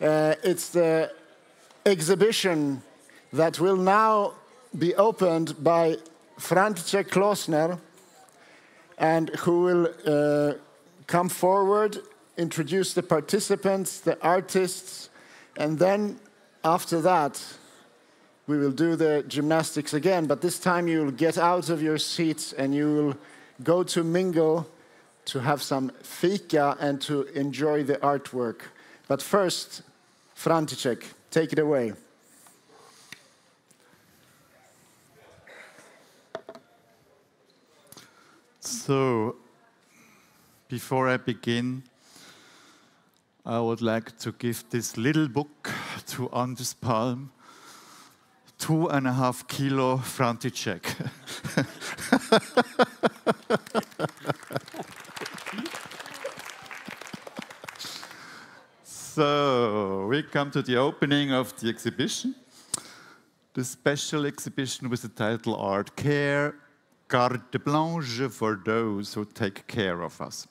It's the exhibition that will now be opened by František Klosner, and who will come forward, introduce the participants, the artists, and then after that we will do the gymnastics again, but this time you will get out of your seats and you will go to mingle, to have some fika and to enjoy the artwork. But first, František, take it away. So, before I begin, I would like to give this little book to Anders Palm, 2.5 kilo František. So, we come to the opening of the exhibition, the special exhibition with the title Art Care, Carte Blanche for those who take care of us.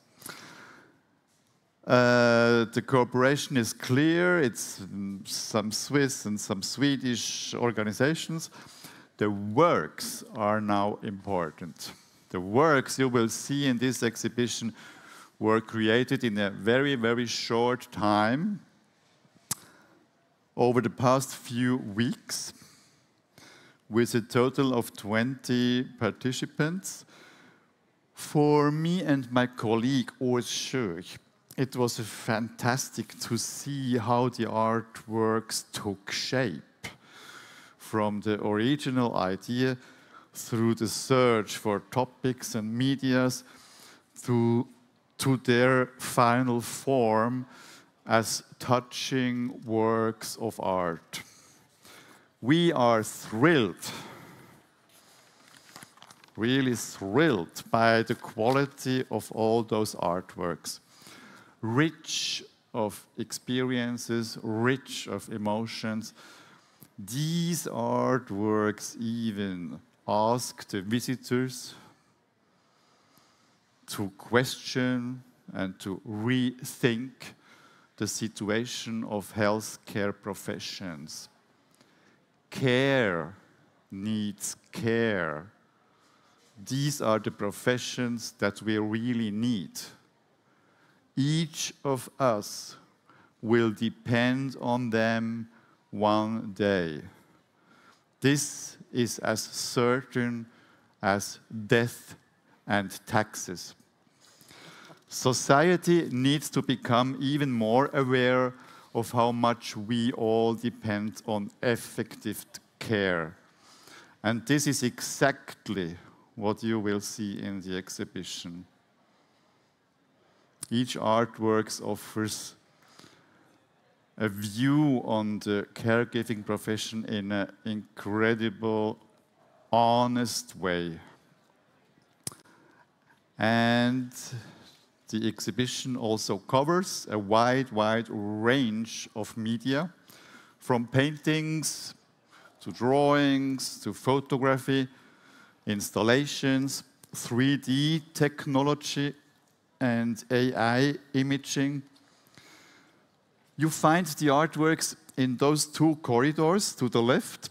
The cooperation is clear. It's some Swiss and some Swedish organizations. The works are now important. The works you will see in this exhibition were created in a very, very short time over the past few weeks with a total of 20 participants. For me and my colleague, Urs Schöch, it was fantastic to see how the artworks took shape from the original idea through the search for topics and medias to their final form as touching works of art. We are thrilled, really thrilled by the quality of all those artworks. Rich of experiences, rich of emotions. These artworks even ask the visitors to question and to rethink the situation of healthcare professions. Care needs care. These are the professions that we really need. Each of us will depend on them one day. This is as certain as death and taxes. Society needs to become even more aware of how much we all depend on effective care. And this is exactly what you will see in the exhibition. Each artwork offers a view on the caregiving profession in an incredible, honest way. And the exhibition also covers a wide range of media, from paintings to drawings to photography, installations, 3D technology, and AI imaging. You find the artworks in those two corridors to the left,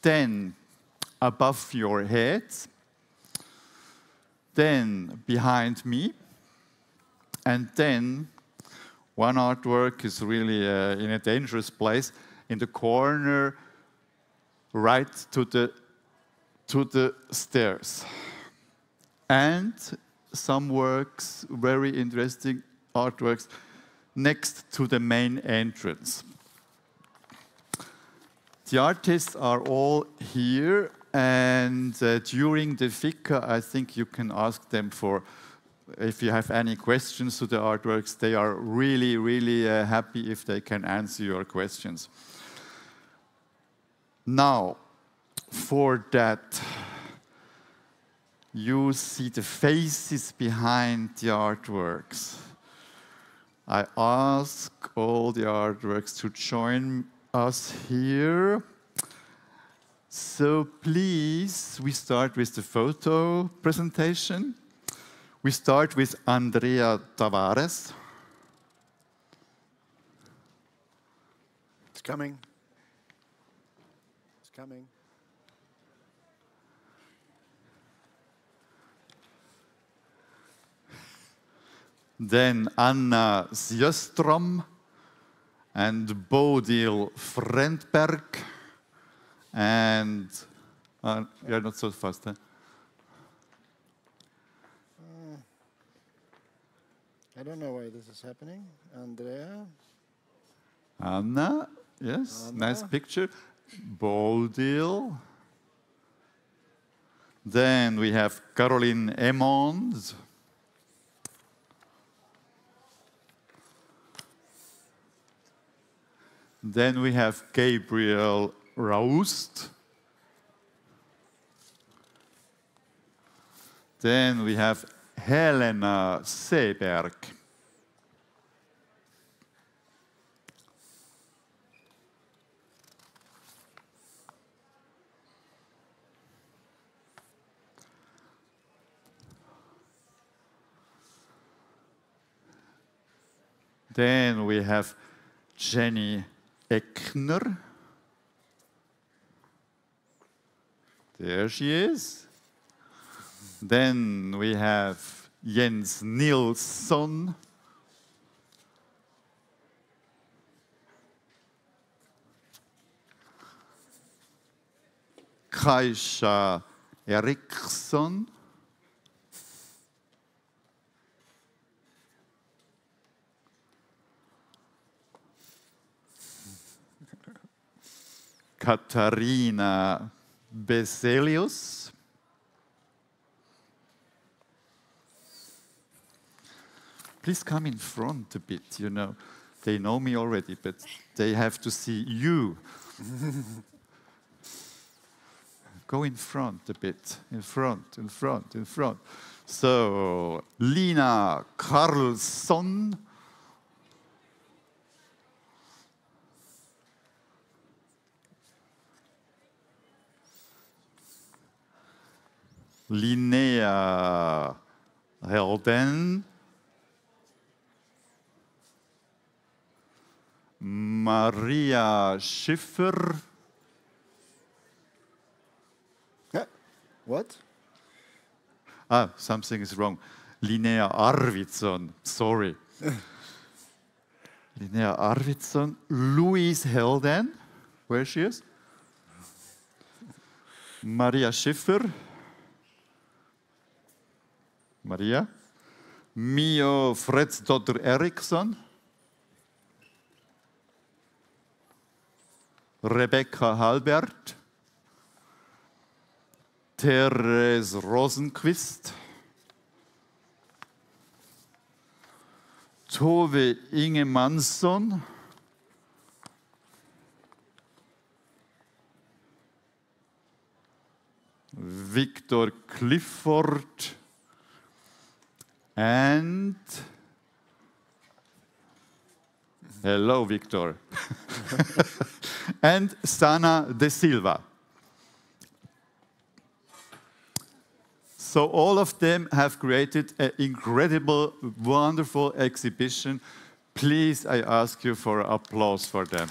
then above your head, then behind me, and then one artwork is really in a dangerous place in the corner right to the stairs. And some works, very interesting artworks, next to the main entrance. The artists are all here, and during the FICA, I think you can ask them for, if you have any questions to the artworks. They are really, really happy if they can answer your questions. Now, for that, you see the faces behind the artworks. I ask all the artworks to join us here. So please, we start with the photo presentation. We start with Andrea Tavares. It's coming. It's coming. Then Anna Sjöström and Bodil Frentberg. And you're not so fast, huh? I don't know why this is happening. Andrea. Anna, yes, Anna. Nice picture. Bodil. Then we have Caroline Emmons. Then we have Gabriel Raust. Then we have Helena Seberg. Then we have Jenny Eckner. There she is. Then we have Jens Nilsson. Kajsa Eriksson. Katarina Beselius. Please come in front a bit, you know. They know me already, but they have to see you. Go in front a bit. In front, in front, in front. So, Lina Karlsson. Linnea Helden. Maria Schiffer. What? Ah, something is wrong. Linnea Arvidsson, sorry. Linnea Arvidsson. Louise Helden, where she is. Maria Schiffer. Maria. Mio Fredsdotter Eriksson. Rebecca Halbert. Therese Rosenqvist. Tove Ingemansson. Victor Clifford. And hello, Victor. And Sana de Silva. So all of them have created an incredible, wonderful exhibition. Please, I ask you for applause for them.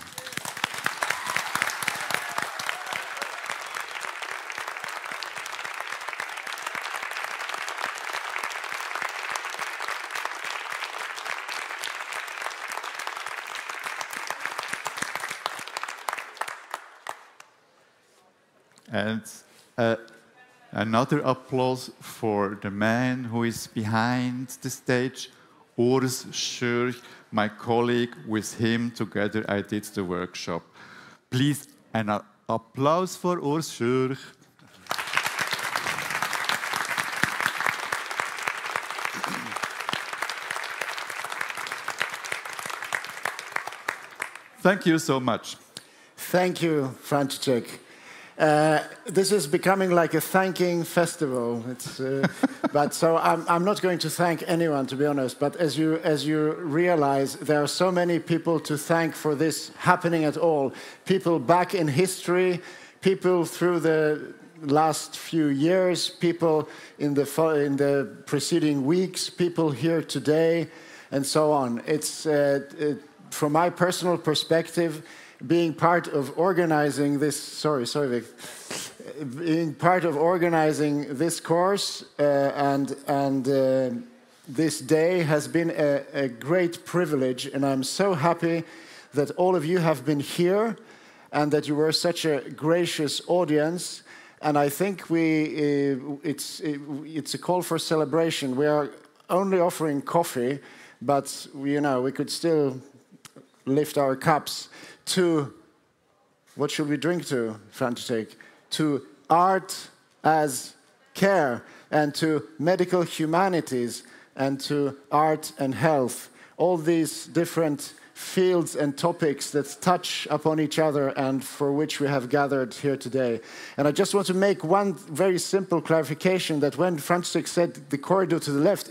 And another applause for the man who is behind the stage, Urs Schürch, my colleague. With him together I did the workshop. Please, an applause for Urs Schürch. Thank you so much. Thank you, František. This is becoming like a thanking festival. But so I'm not going to thank anyone, to be honest. But as you realize, there are so many people to thank for this happening at all. People back in history, people through the last few years, people in the preceding weeks, people here today, and so on. It's from my personal perspective, being part of organizing this, being part of organizing this course and this day has been a great privilege, and I'm so happy that all of you have been here and that you were such a gracious audience. And I think it's a call for celebration. We are only offering coffee, but we could still lift our cups to, what should we drink to, František? To art as care, and to medical humanities, and to art and health. All these different fields and topics that touch upon each other and for which we have gathered here today. And I just want to make one very simple clarification, that when František said the corridor to the left,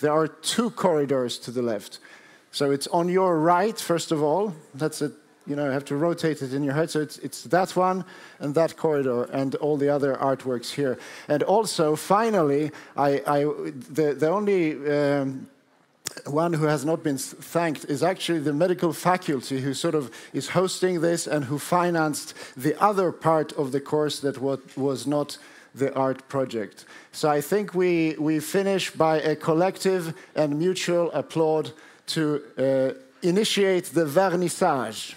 there are two corridors to the left. So it's on your right, first of all. That's it. You have to rotate it in your head. So it's that one and that corridor and all the other artworks here. And also, finally, the only one who has not been thanked is actually the medical faculty, who sort of is hosting this and who financed the other part of the course that was not the art project. So I think we finish by a collective and mutual applaud to initiate the vernissage.